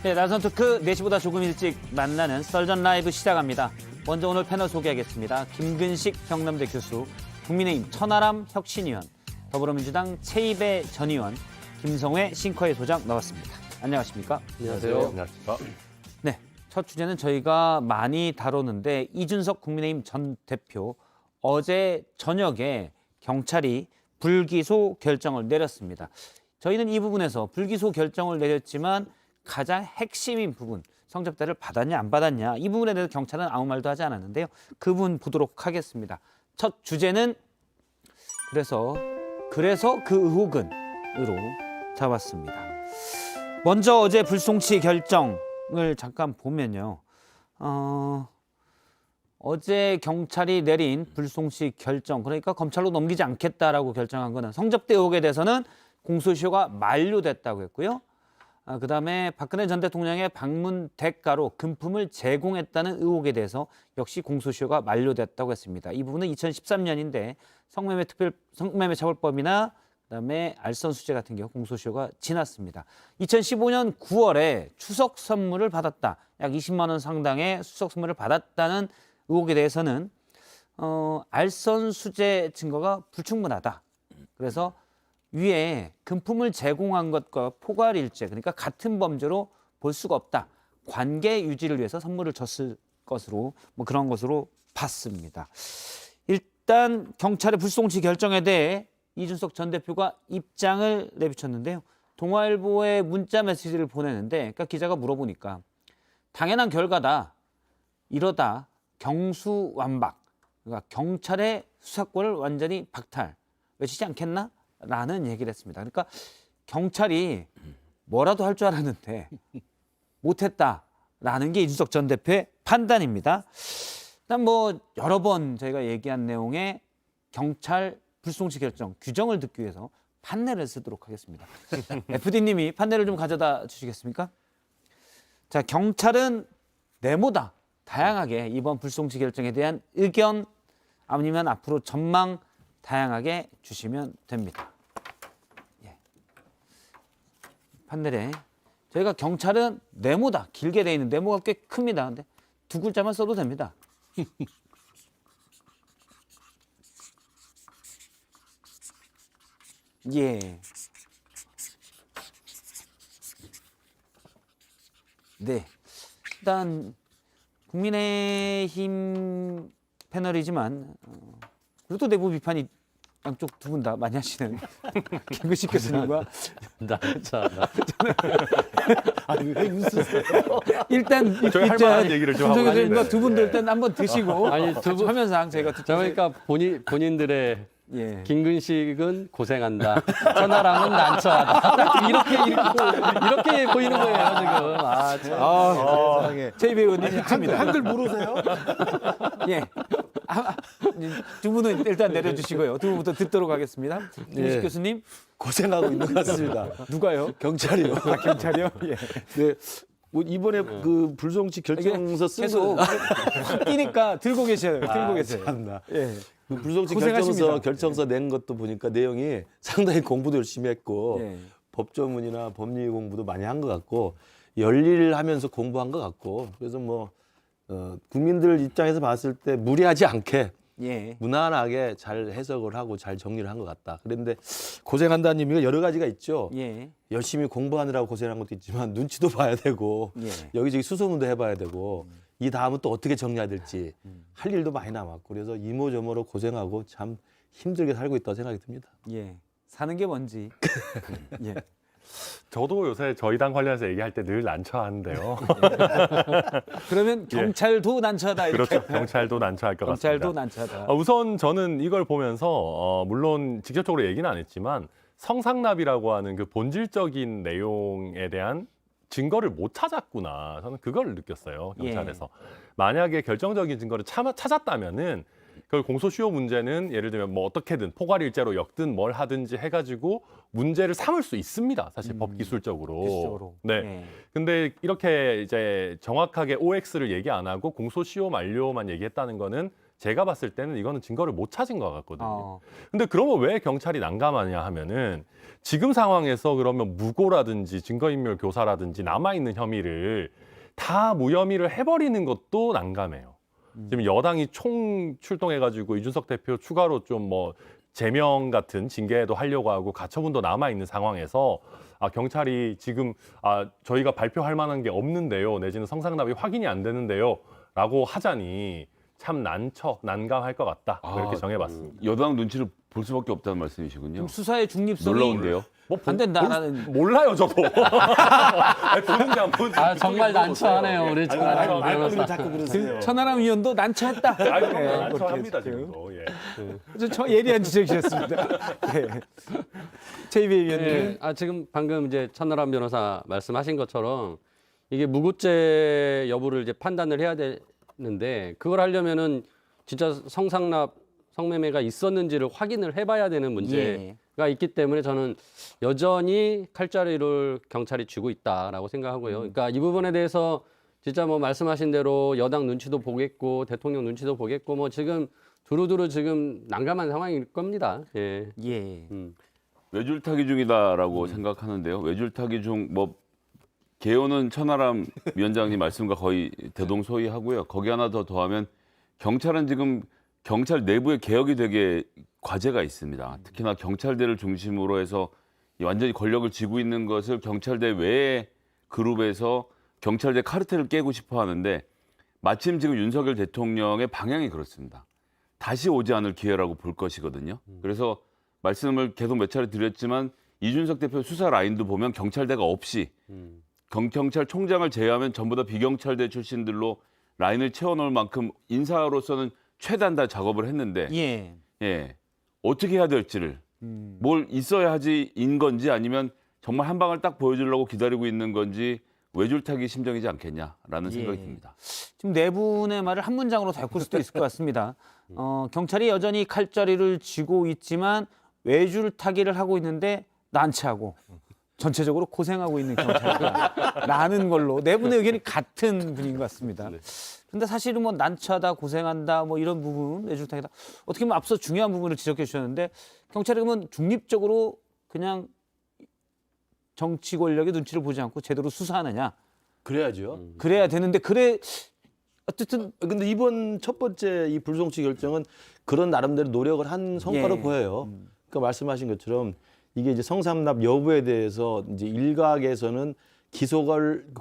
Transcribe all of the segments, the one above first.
네, 나선 토크 4시보다 조금 일찍 만나는 썰전 라이브 시작합니다. 먼저 오늘 패널 소개하겠습니다. 김근식 경남대 교수, 국민의힘 천하람 혁신위원, 더불어민주당 최이배 전 의원, 김성회 싱커의 소장 나왔습니다. 안녕하십니까? 안녕하세요. 안녕하십니까? 네, 첫 주제는 저희가 많이 다뤘는데 이준석 국민의힘 전 대표 어제 저녁에 경찰이 불기소 결정을 내렸습니다. 저희는 이 부분에서 불기소 결정을 내렸지만 가장 핵심인 부분, 성접대를 받았냐 안 받았냐 이 부분에 대해서 경찰은 아무 말도 하지 않았는데요. 그 부분 보도록 하겠습니다. 첫 주제는 그래서 그 의혹은으로 잡았습니다. 먼저 어제 불송치 결정을 잠깐 보면요. 어제 경찰이 내린 불송치 결정, 그러니까 검찰로 넘기지 않겠다라고 결정한 거는 성접대 의혹에 대해서는 공소시효가 만료됐다고 했고요. 그다음에 박근혜 전 대통령의 방문 대가로 금품을 제공했다는 의혹에 대해서 역시 공소시효가 만료됐다고 했습니다. 이 부분은 2013년인데 성매매 처벌법이나 그다음에 알선 수재 같은 경우 공소시효가 지났습니다. 2015년 9월에 추석 선물을 받았다. 약 20만 원 상당의 추석 선물을 받았다는 의혹에 대해서는 알선 수재 증거가 불충분하다. 그래서 위에 금품을 제공한 것과 포괄일죄, 그러니까 같은 범죄로 볼 수가 없다. 관계 유지를 위해서 선물을 줬을 것으로 그런 것으로 봤습니다. 일단 경찰의 불송치 결정에 대해 이준석 전 대표가 입장을 내비쳤는데요. 동아일보에 문자 메시지를 보내는데, 그러니까 기자가 물어보니까 당연한 결과다. 이러다 경수완박, 그러니까 경찰의 수사권을 완전히 박탈, 외치지 않겠나? 라는 얘기를 했습니다. 그러니까 경찰이 뭐라도 할 줄 알았는데 못했다라는 게 이준석 전 대표의 판단입니다. 일단 여러 번 저희가 얘기한 내용의 경찰 불송치 결정 규정을 듣기 위해서 판례를 쓰도록 하겠습니다. FD님이 판례를 좀 가져다 주시겠습니까? 자, 경찰은 네모다. 다양하게 이번 불송치 결정에 대한 의견 아니면 앞으로 전망 다양하게 주시면 됩니다. 예. 판넬에 저희가 경찰은 네모다. 길게 돼 있는 네모가 꽤 큽니다. 근데 두 글자만 써도 됩니다. 예. 네. 일단 국민의힘 패널이지만 그래도 내부 비판이 양쪽 두 분 다 많이 하시는 김근식 교수님과 아니 왜 웃으세요? 일단 저희 할 만한 얘기를 좀 하고 교수님과 두 분도 일단 한번 드시고 아니, 두 분- 화면상 저희가 그러니까 본인들의 예. 김근식은 고생한다, 천하람은 난처하다. 이렇게 보이는 거예요 지금. 아, 참. 세상에. 최 배우님 힌트입니다. 한글 모르세요? 예. 두 분은 일단 내려주시고요. 두 분부터 듣도록 하겠습니다. 김근식 예. 교수님 고생하고 있는 것 같습니다. 누가요? 경찰이요. 경찰이요? 예. 네. 이번에 그 불송치 결정서 쓴 계속 거. 확 뛰니까 들고 계셔요. 들고 계세요. 참나. 예. 그 불송치 고생하십니다. 결정서 낸 것도 보니까 내용이 상당히 공부도 열심히 했고 예. 법조문이나 법리 공부도 많이 한 것 같고 열일하면서 공부한 것 같고 그래서 국민들 입장에서 봤을 때 무리하지 않게 예. 무난하게 잘 해석을 하고 잘 정리를 한 것 같다. 그런데 고생한다는 의미가 여러 가지가 있죠. 예. 열심히 공부하느라고 고생한 것도 있지만 눈치도 봐야 되고 예. 여기저기 수소문도 해봐야 되고 이 다음은 또 어떻게 정리해야 될지 할 일도 많이 남았고 그래서 이모저모로 고생하고 참 힘들게 살고 있다고 생각이 듭니다. 예. 사는 게 뭔지. 예. 저도 요새 저희 당 관련해서 얘기할 때 늘 난처한데요. 그러면 경찰도 난처하다. 이렇게. 그렇죠. 경찰도 난처할 것 경찰도 같습니다. 난처하다. 우선 저는 이걸 보면서 물론 직접적으로 얘기는 안 했지만 성상납이라고 하는 그 본질적인 내용에 대한 증거를 못 찾았구나. 저는 그걸 느꼈어요. 경찰에서. 만약에 결정적인 증거를 찾았다면은 그 공소시효 문제는 예를 들면 어떻게든 포괄일죄로 엮든 뭘 하든지 해가지고 문제를 삼을 수 있습니다. 사실 법 기술적으로. 기술적으로. 네. 예. 근데 이렇게 이제 정확하게 OX를 얘기 안 하고 공소시효 만료만 얘기했다는 거는 제가 봤을 때는 이거는 증거를 못 찾은 것 같거든요. 어. 근데 그러면 왜 경찰이 난감하냐 하면은 지금 상황에서 그러면 무고라든지 증거인멸 교사라든지 남아있는 혐의를 다 무혐의를 해버리는 것도 난감해요. 지금 여당이 총 출동해가지고 이준석 대표 추가로 좀 뭐 제명 같은 징계도 하려고 하고 가처분도 남아있는 상황에서 경찰이 지금 저희가 발표할 만한 게 없는데요. 내지는 성상납이 확인이 안 되는데요. 라고 하자니 참 난감할 것 같다. 이렇게 정해봤습니다. 여당 눈치를 볼 수밖에 없다는 말씀이시군요. 지금 수사의 중립성이 놀라운데요. 뭐 안 된다라는 몰라요, 저도. 보는지 안 보는지. 정말 난처하네요, 우리 천하람 변호사. 자꾸 그러세요. 천하람 의원도 난처했다. 난처합니다, 지금도. 예. 저 예리한 지적이셨습니다. 네. 최이배 의원님. 네, 지금 방금 이제 천하람 변호사 말씀하신 것처럼 이게 무고죄 여부를 이제 판단을 해야 되는데 그걸 하려면은 진짜 성매매가 있었는지를 확인을 해봐야 되는 문제가 있기 때문에 저는 여전히 칼자루를 경찰이 쥐고 있다라고 생각하고요. 그러니까 이 부분에 대해서 진짜 뭐 말씀하신 대로 여당 눈치도 보겠고 대통령 눈치도 보겠고 뭐 지금 두루두루 지금 난감한 상황일 겁니다. 예. 예. 외줄타기 중이다라고 생각하는데요. 외줄타기 중 뭐 개요는 천하람 위원장님 말씀과 거의 대동소이하고요. 거기 하나 더 더하면 경찰은 지금 경찰 내부의 개혁이 되게 과제가 있습니다. 특히나 경찰대를 중심으로 해서 완전히 권력을 쥐고 있는 것을 경찰대 외의 그룹에서 경찰대 카르텔을 깨고 싶어 하는데 마침 지금 윤석열 대통령의 방향이 그렇습니다. 다시 오지 않을 기회라고 볼 것이거든요. 그래서 말씀을 계속 몇 차례 드렸지만 이준석 대표 수사 라인도 보면 경찰대가 없이 경찰총장을 제외하면 전부 다 비경찰대 출신들로 라인을 채워놓을 만큼 인사로서는 최대한 다 작업을 했는데 예. 어떻게 해야 될지를 뭘 있어야 하지인 건지 아니면 정말 한 방을 딱 보여주려고 기다리고 있는 건지 외줄타기 심정이지 않겠냐라는 생각이 듭니다. 지금 네 분의 말을 한 문장으로 덮을 수도 있을 것 같습니다. 경찰이 여전히 칼자루를 쥐고 있지만 외줄타기를 하고 있는데 난처하고 전체적으로 고생하고 있는 경찰이라는 걸로 네 분의 의견이 같은 분인 것 같습니다. 근데 사실은 뭐 난처하다, 고생한다, 뭐 이런 부분, 외줄타기다. 어떻게 보면 앞서 중요한 부분을 지적해 주셨는데 경찰이 그러면 중립적으로 그냥 정치 권력의 눈치를 보지 않고 제대로 수사하느냐? 그래야죠. 그래야 되는데 어쨌든 근데 이번 첫 번째 이 불송치 결정은 그런 나름대로 노력을 한 성과로 예. 보여요. 그러니까 말씀하신 것처럼 이게 이제 성삼납 여부에 대해서 이제 일각에서는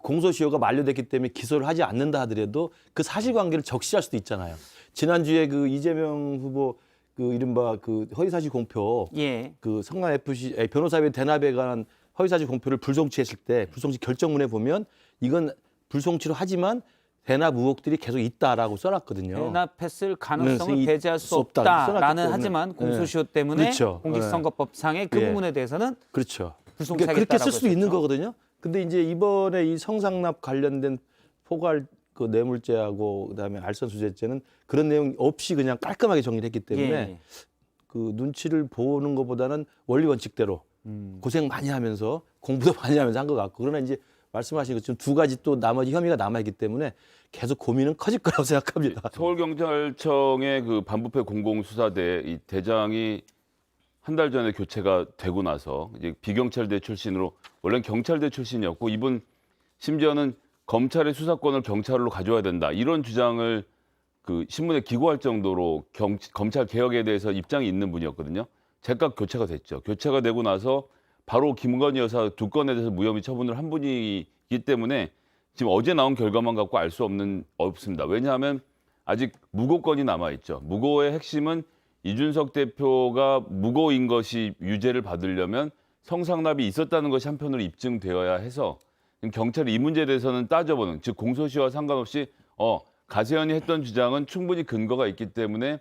공소시효가 만료됐기 때문에 기소를 하지 않는다 하더라도 그 사실관계를 적시할 수도 있잖아요. 지난주에 그 이재명 후보 그 이른바 그 허위사실 공표 그 성남 FC 변호사회 대납에 관한 허위사실 공표를 불송치했을 때 불송치 결정문에 보면 이건 불송치로 하지만 대납 의혹들이 계속 있다라고 써놨거든요. 대납했을 가능성을 네, 배제할 수 없다. 없다라는 하지만 공소시효 때문에 그렇죠. 공직선거법상의 그 예. 부분에 대해서는 그렇죠. 불송치하겠다라고 그러니까 그렇게 쓸 수도 있는 했었죠. 거거든요. 근데 이제 이번에 이 성상납 관련된 포괄 그 뇌물죄하고 그다음에 알선수재죄는 그런 내용 없이 그냥 깔끔하게 정리를 했기 때문에 예. 그 눈치를 보는 것보다는 원리 원칙대로 고생 많이 하면서 공부도 많이 하면서 한 것 같고 그러나 이제 말씀하신 것처럼 두 가지 또 나머지 혐의가 남아있기 때문에 계속 고민은 커질 거라고 생각합니다. 서울경찰청의 그 반부패 공공수사대 이 대장이 한 달 전에 교체가 되고 나서 이제 비경찰대 출신으로 원래는 경찰대 출신이었고 이분 심지어는 검찰의 수사권을 경찰로 가져야 된다 이런 주장을 그 신문에 기고할 정도로 검찰 개혁에 대해서 입장이 있는 분이었거든요. 제각 교체가 됐죠. 교체가 되고 나서 바로 김건희 여사 두 건에 대해서 무혐의 처분을 한 분이기 때문에 지금 어제 나온 결과만 갖고 알 수 없습니다. 왜냐하면 아직 무고건이 남아 있죠. 무고의 핵심은 이준석 대표가 무고인 것이 유죄를 받으려면 성상납이 있었다는 것이 한편으로 입증되어야 해서 경찰이 이 문제에 대해서는 따져보는 즉 공소시효와 상관없이 가세현이 했던 주장은 충분히 근거가 있기 때문에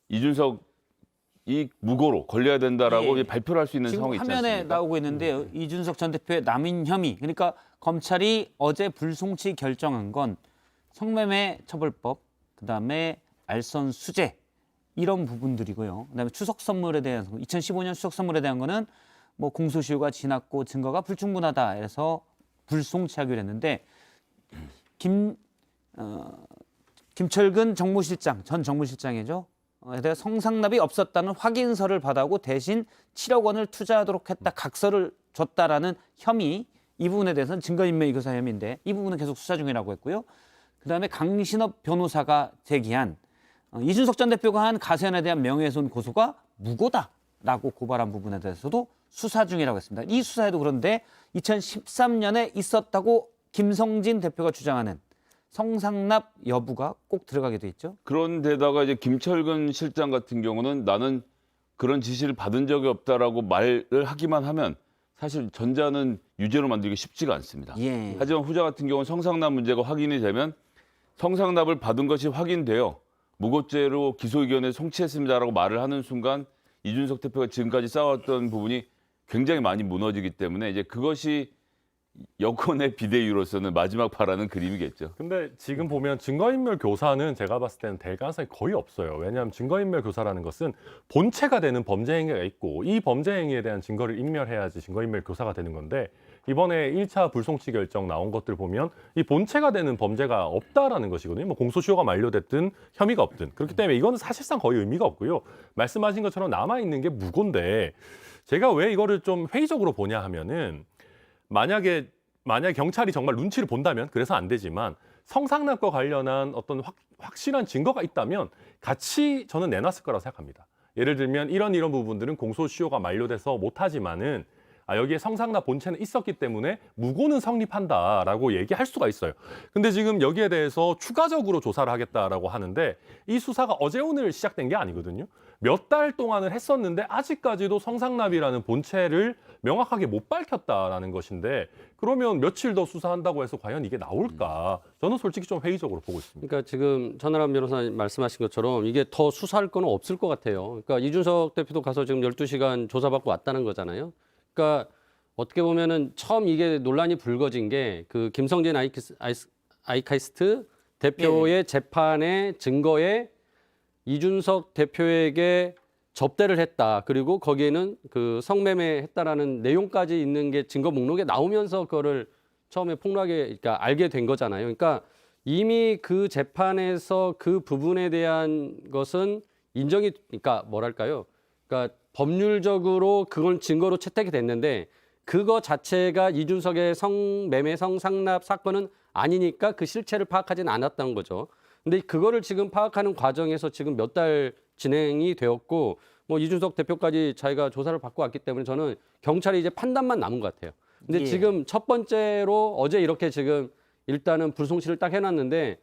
이준석이 무고로 걸려야 된다라고 예. 발표를 할 수 있는 지금 상황이 있지 화면에 않습니까? 나오고 있는데요. 이준석 전 대표의 남인 혐의. 그러니까 검찰이 어제 불송치 결정한 건 성매매 처벌법, 그다음에 알선 수재 이런 부분들이고요. 그다음에 추석 선물에 대한 2015년 추석 선물에 대한 거는 뭐 공소시효가 지났고 증거가 불충분하다 해서 불송치하기로 했는데 김철근 정무실장, 전 정무실장이죠. 에 대해 성상납이 없었다는 확인서를 받아오고 대신 7억 원을 투자하도록 했다, 각서를 줬다라는 혐의, 이 부분에 대해서는 증거인멸 교사 혐의인데 이 부분은 계속 수사 중이라고 했고요. 그다음에 강신업 변호사가 제기한 이준석 전 대표가 한 가세현에 대한 명예훼손 고소가 무고다라고 고발한 부분에 대해서도 수사 중이라고 했습니다. 이 수사에도 그런데 2013년에 있었다고 김성진 대표가 주장하는 성상납 여부가 꼭 들어가게 돼 있죠. 그런데다가 이제 김철근 실장 같은 경우는 나는 그런 지시를 받은 적이 없다라고 말을 하기만 하면 사실 전자는 유죄로 만들기 쉽지가 않습니다. 예. 하지만 후자 같은 경우는 성상납 문제가 확인이 되면 성상납을 받은 것이 확인되어 무고죄로 기소 의견에 송치했습니다라고 말을 하는 순간 이준석 대표가 지금까지 쌓아왔던 부분이 굉장히 많이 무너지기 때문에 이제 그것이 여권의 비대위로서는 마지막 바라는 그림이겠죠. 근데 지금 보면 증거인멸 교사는 제가 봤을 때는 될 가능성이 거의 없어요. 왜냐하면 증거인멸 교사라는 것은 본체가 되는 범죄 행위가 있고 이 범죄 행위에 대한 증거를 인멸해야지 증거인멸 교사가 되는 건데 이번에 1차 불송치 결정 나온 것들 보면 이 본체가 되는 범죄가 없다라는 것이거든요. 뭐 공소시효가 만료됐든 혐의가 없든. 그렇기 때문에 이거는 사실상 거의 의미가 없고요. 말씀하신 것처럼 남아있는 게 무고인데 제가 왜 이거를 좀 회의적으로 보냐 하면은 만약에 경찰이 정말 눈치를 본다면 그래서 안 되지만 성상납과 관련한 어떤 확실한 증거가 있다면 같이 저는 내놨을 거라고 생각합니다. 예를 들면 이런 부분들은 공소시효가 만료돼서 못하지만은 여기에 성상납 본체는 있었기 때문에 무고는 성립한다라고 얘기할 수가 있어요. 근데 지금 여기에 대해서 추가적으로 조사를 하겠다라고 하는데 이 수사가 어제 오늘 시작된 게 아니거든요. 몇 달 동안을 했었는데 아직까지도 성상납이라는 본체를 명확하게 못 밝혔다라는 것인데 그러면 며칠 더 수사한다고 해서 과연 이게 나올까? 저는 솔직히 좀 회의적으로 보고 있습니다. 그러니까 지금 천하람 변호사님 말씀하신 것처럼 이게 더 수사할 건 없을 것 같아요. 그러니까 이준석 대표도 가서 지금 12시간 조사받고 왔다는 거잖아요. 그러니까 어떻게 보면은 처음 이게 논란이 불거진 게 그 김성진 아이카이스트 대표의 재판의 증거에 이준석 대표에게 접대를 했다. 그리고 거기에는 그 성매매했다라는 내용까지 있는 게 증거 목록에 나오면서 그거를 처음에 폭로하게, 그러니까 알게 된 거잖아요. 그러니까 이미 그 재판에서 그 부분에 대한 것은 인정이, 그러니까 뭐랄까요? 그러니까 법률적으로 그건 증거로 채택이 됐는데 그거 자체가 이준석의 성매매 성상납 사건은 아니니까 그 실체를 파악하지는 않았던 거죠. 근데 그거를 지금 파악하는 과정에서 지금 몇 달 진행이 되었고 뭐 이준석 대표까지 자기가 조사를 받고 왔기 때문에 저는 경찰이 이제 판단만 남은 것 같아요. 근데 예. 지금 첫 번째로 어제 이렇게 지금 일단은 불송치를 딱 해놨는데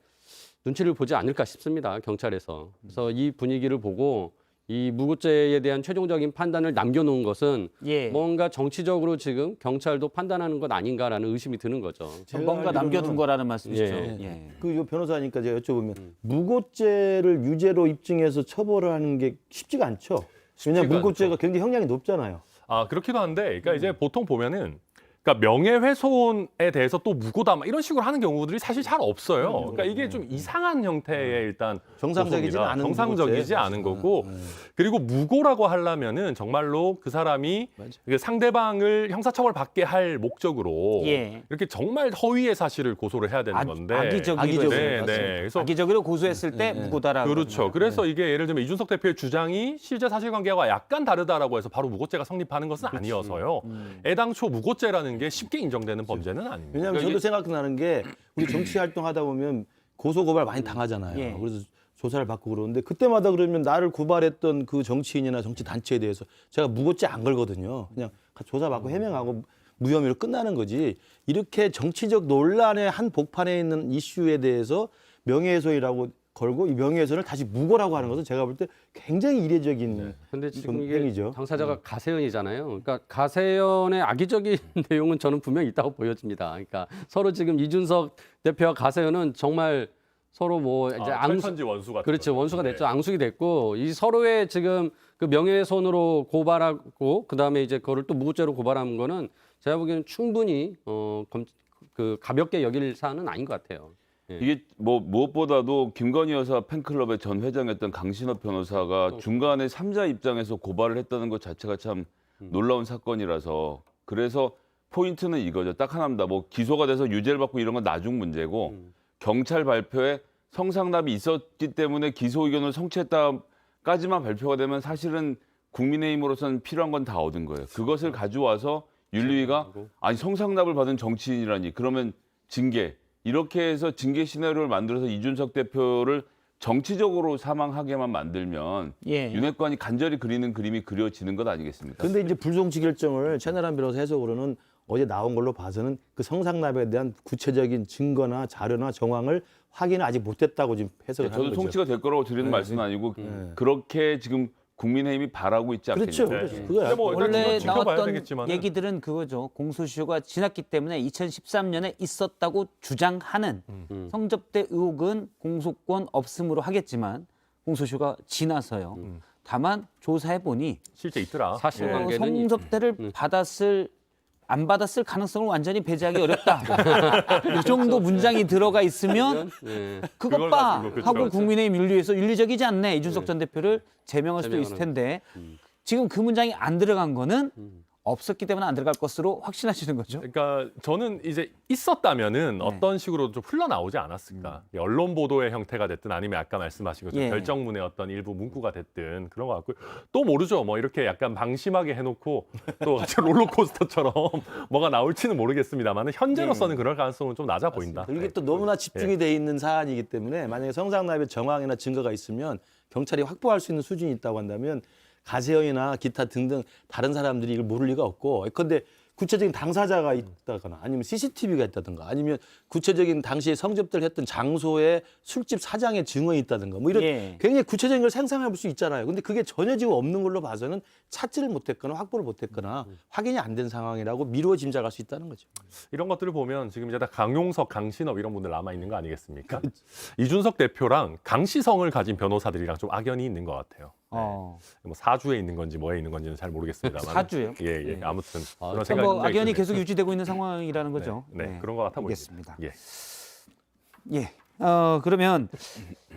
눈치를 보지 않을까 싶습니다. 경찰에서. 그래서 이 분위기를 보고 이 무고죄에 대한 최종적인 판단을 남겨놓은 것은 예. 뭔가 정치적으로 지금 경찰도 판단하는 것 아닌가라는 의심이 드는 거죠. 뭔가 남겨둔 거라는 말씀이시죠. 예. 예. 그 변호사니까 제가 여쭤보면 무고죄를 유죄로 입증해서 처벌을 하는 게 쉽지가 않죠. 왜냐하면 쉽지가 무고죄가 굉장히 형량이 높잖아요. 그렇기도 한데, 그러니까 이제 보통 보면은, 그러니까 명예훼손에 대해서 또 무고다 막 이런 식으로 하는 경우들이 사실 잘 없어요. 그러니까 이게 좀 이상한 형태의 일단 정상적이지 고소입니다. 않은 정상적이지 무고죄. 않은 거고, 그리고 무고라고 하려면은 정말로 그 사람이 그 상대방을 형사처벌 받게 할 목적으로 예. 이렇게 정말 허위의 사실을 고소를 해야 되는 건데, 악의적으로 네, 맞습니다. 네. 그래서 악의적으로 고소했을 때 무고다라고. 그렇죠. 그래서 이게 예를 들면 이준석 대표의 주장이 실제 사실관계와 약간 다르다라고 해서 바로 무고죄가 성립하는 것은 아니어서요. 애당초 무고죄라는 게 쉽게 인정되는 범죄는 아닙니다. 왜냐하면 저도 생각나는 게 우리 정치 활동하다 보면 고소 고발 많이 당하잖아요. 예. 그래서 조사를 받고 그러는데 그때마다 그러면 나를 고발했던 그 정치인이나 정치 단체에 대해서 제가 무고죄 안 걸거든요. 그냥 조사받고 해명하고 무혐의로 끝나는 거지. 이렇게 정치적 논란의 한 복판에 있는 이슈에 대해서 명예훼손이라고 걸고 이 명예훼손을 다시 무고라고 하는 것은 제가 볼 때 굉장히 이례적인 근데 지금 이게 행위죠. 당사자가 가세현이잖아요. 그러니까 가세현의 악의적인 내용은 저는 분명히 있다고 보여집니다. 그러니까 서로 지금 이준석 대표와 가세현은 정말 서로 뭐 이제 철천지 원수 같은 그렇죠. 거죠. 원수가 네. 됐죠. 앙숙이 됐고 이 서로의 지금 그 명예훼손으로 고발하고 그다음에 이제 그거를 또 무고죄로 고발하는 거는 제가 보기에는 충분히 그 가볍게 여길 사안은 아닌 것 같아요. 이게 뭐 무엇보다도 김건희 여사 팬클럽의 전 회장이었던 강신업 변호사가 중간에 3자 입장에서 고발을 했다는 것 자체가 참 놀라운 사건이라서 그래서 포인트는 이거죠. 딱 하나입니다. 뭐 기소가 돼서 유죄를 받고 이런 건 나중 문제고 경찰 발표에 성상납이 있었기 때문에 기소 의견을 성취했다까지만 발표가 되면 사실은 국민의힘으로서는 필요한 건 다 얻은 거예요. 그것을 가져와서 윤리위가 아니 성상납을 받은 정치인이라니 그러면 징계 이렇게 해서 징계 시나리오를 만들어서 이준석 대표를 정치적으로 사망하게만 만들면 예. 윤핵관이 간절히 그리는 그림이 그려지는 것 아니겠습니까? 근데 이제 불송치 결정을 최나람 변호사 해석으로는 어제 나온 걸로 봐서는 그 성상납에 대한 구체적인 증거나 자료나 정황을 확인을 아직 못했다고 지금 해석을 하는 저도 거죠. 통치가 될 거라고 드리는 말씀은 아니고 그렇게 지금 국민의힘이 바라고 있지 않겠냐. 그렇죠. 그렇죠. 그거야. 근데 뭐 일단 원래 지켜봐야 나왔던 되겠지만은. 얘기들은 그거죠. 공소시효가 지났기 때문에 2013년에 있었다고 주장하는 성접대 의혹은 공소권 없음으로 하겠지만 공소시효가 지나서요. 다만 조사해 보니 실제 있더라. 사실관계는 성접대를 받았을 안 받았을 가능성을 완전히 배제하기 어렵다. 이 정도 문장이 들어가 있으면 예. 그것 그걸 봐 가지고, 그쵸. 하고 국민의힘 윤리위에서 윤리적이지 않네 이준석 전 대표를 제명할 수도 있을 텐데 지금 그 문장이 안 들어간 거는 없었기 때문에 안 들어갈 것으로 확신하시는 거죠. 그러니까 저는 이제 있었다면은 어떤 식으로 좀 흘러나오지 않았을까. 언론 보도의 형태가 됐든 아니면 아까 말씀하신 것처럼 예. 결정문의 어떤 일부 문구가 됐든 그런 것 같고 또 모르죠. 뭐 이렇게 약간 방심하게 해놓고 또 같이 롤러코스터처럼 뭐가 나올지는 모르겠습니다만 현재로서는 그럴 가능성은 좀 낮아 보인다. 이게 또 너무나 집중이 돼 있는 사안이기 때문에 만약에 성상납의 정황이나 증거가 있으면 경찰이 확보할 수 있는 수준이 있다고 한다면 가세현이나 기타 등등 다른 사람들이 이걸 모를 리가 없고 그런데 구체적인 당사자가 있다거나 아니면 CCTV가 있다든가 아니면 구체적인 당시에 성접대를 했던 장소에 술집 사장의 증언이 있다든가 뭐 이런 예. 굉장히 구체적인 걸 상상해 볼 수 있잖아요. 근데 그게 전혀 지금 없는 걸로 봐서는 찾지를 못했거나 확보를 못했거나 확인이 안 된 상황이라고 미루어 짐작할 수 있다는 거죠. 이런 것들을 보면 지금 이제 다 강용석, 강신업 이런 분들 남아 있는 거 아니겠습니까? 이준석 대표랑 강시성을 가진 변호사들이랑 좀 악연이 있는 것 같아요. 어. 뭐 사주에 있는 건지 뭐에 있는 건지는 잘 모르겠습니다만. 사주요? 예, 예. 아무튼 그런 뭐 생각이 좀 악연이 있습니다. 계속 유지되고 있는 상황이라는 거죠. 네, 그런 것 같아 알겠습니다. 보입니다. 예. 예. 그러면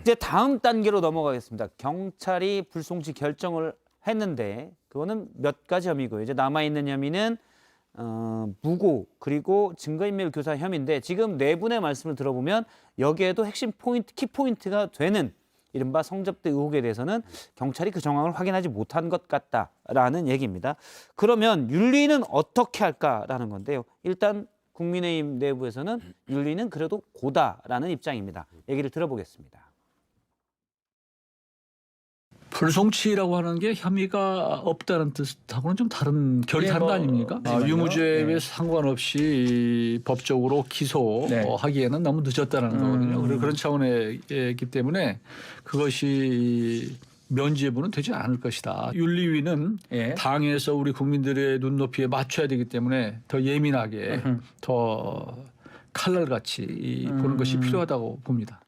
이제 다음 단계로 넘어가겠습니다. 경찰이 불송치 결정을 했는데 그거는 몇 가지 혐의고요. 이제 남아 있는 혐의는 무고 그리고 증거인멸 교사 혐의인데 지금 네 분의 말씀을 들어보면 여기에도 핵심 포인트, 키 포인트가 되는 이른바 성접대 의혹에 대해서는 경찰이 그 정황을 확인하지 못한 것 같다라는 얘기입니다. 그러면 윤리는 어떻게 할까라는 건데요. 일단 국민의힘 내부에서는 윤리는 그래도 고다라는 입장입니다. 얘기를 들어보겠습니다. 불송치라고 하는 게 혐의가 없다는 뜻하고는 좀 다른 결이 다른 거 아닙니까? 유무죄에 상관없이 법적으로 기소하기에는 너무 늦었다는 거거든요. 그리고 그런 차원이기 때문에 그것이 면죄 여부는 되지 않을 것이다. 윤리위는 당에서 우리 국민들의 눈높이에 맞춰야 되기 때문에 더 예민하게 더 칼날같이 보는 것이 필요하다고 봅니다.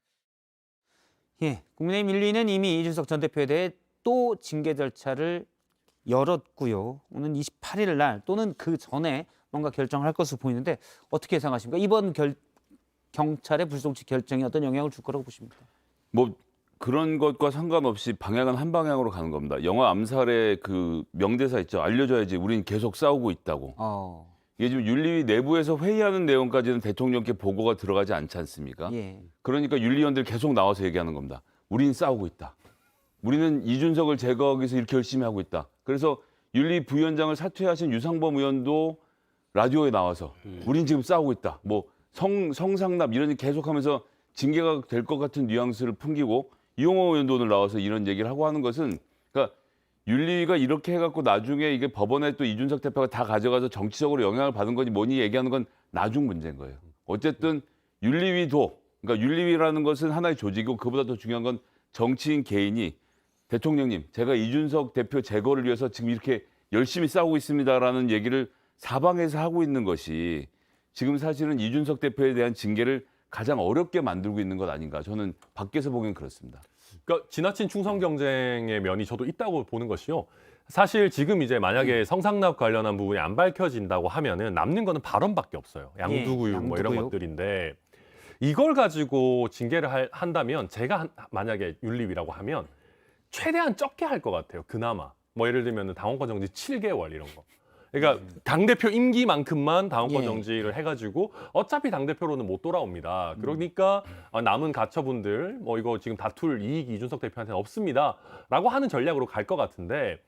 예, 국민의힘 윤리는 이미 이준석 전 대표에 대해 또 징계 절차를 열었고요. 오는 28일 날 또는 그 전에 뭔가 결정을 할 것으로 보이는데 어떻게 예상하십니까? 이번 경찰의 불송치 결정이 어떤 영향을 줄 거라고 보십니까? 뭐 그런 것과 상관없이 방향은 한 방향으로 가는 겁니다. 영화 암살의 그 명대사 있죠. 알려줘야지 우린 계속 싸우고 있다고. 이게 지금 윤리위 내부에서 회의하는 내용까지는 대통령께 보고가 들어가지 않지 않습니까? 예. 그러니까 윤리위원들 계속 나와서 얘기하는 겁니다. 우린 싸우고 있다. 우리는 이준석을 제거하기 위해서 이렇게 열심히 하고 있다. 그래서 윤리 부위원장을 사퇴하신 유상범 의원도 라디오에 나와서 우린 지금 싸우고 있다. 뭐 성상납 이런 얘기 계속하면서 징계가 될 것 같은 뉘앙스를 풍기고 이용호 의원도 오늘 나와서 이런 얘기를 하고 하는 것은 그러니까 윤리위가 이렇게 해갖고 나중에 이게 법원에 또 이준석 대표가 다 가져가서 정치적으로 영향을 받은 거니 뭐니 얘기하는 건 나중 문제인 거예요. 어쨌든 윤리위도 그러니까 윤리위라는 것은 하나의 조직이고 그보다 더 중요한 건 정치인 개인이 대통령님 제가 이준석 대표 제거를 위해서 지금 이렇게 열심히 싸우고 있습니다라는 얘기를 사방에서 하고 있는 것이 지금 사실은 이준석 대표에 대한 징계를 가장 어렵게 만들고 있는 것 아닌가 저는 밖에서 보기엔 그렇습니다. 그러니까 지나친 충성 경쟁의 면이 저도 있다고 보는 것이요. 사실 지금 이제 만약에 성상납 관련한 부분이 안 밝혀진다고 하면은 남는 거는 발언밖에 없어요. 양두구육 뭐 이런 양두구육. 것들인데 이걸 가지고 징계를 한다면 제가 만약에 윤리위라고 하면 최대한 적게 할 것 같아요. 그나마 뭐 예를 들면 당원권 정지 7개월 이런 거. 그러니까 당대표 임기만큼만 당원권 예. 정지를 해가지고 어차피 당대표로는 못 돌아옵니다. 그러니까 남은 가처분들 뭐 이거 지금 다툴 이익이 이준석 대표한테는 없습니다라고 하는 전략으로 갈 것 같은데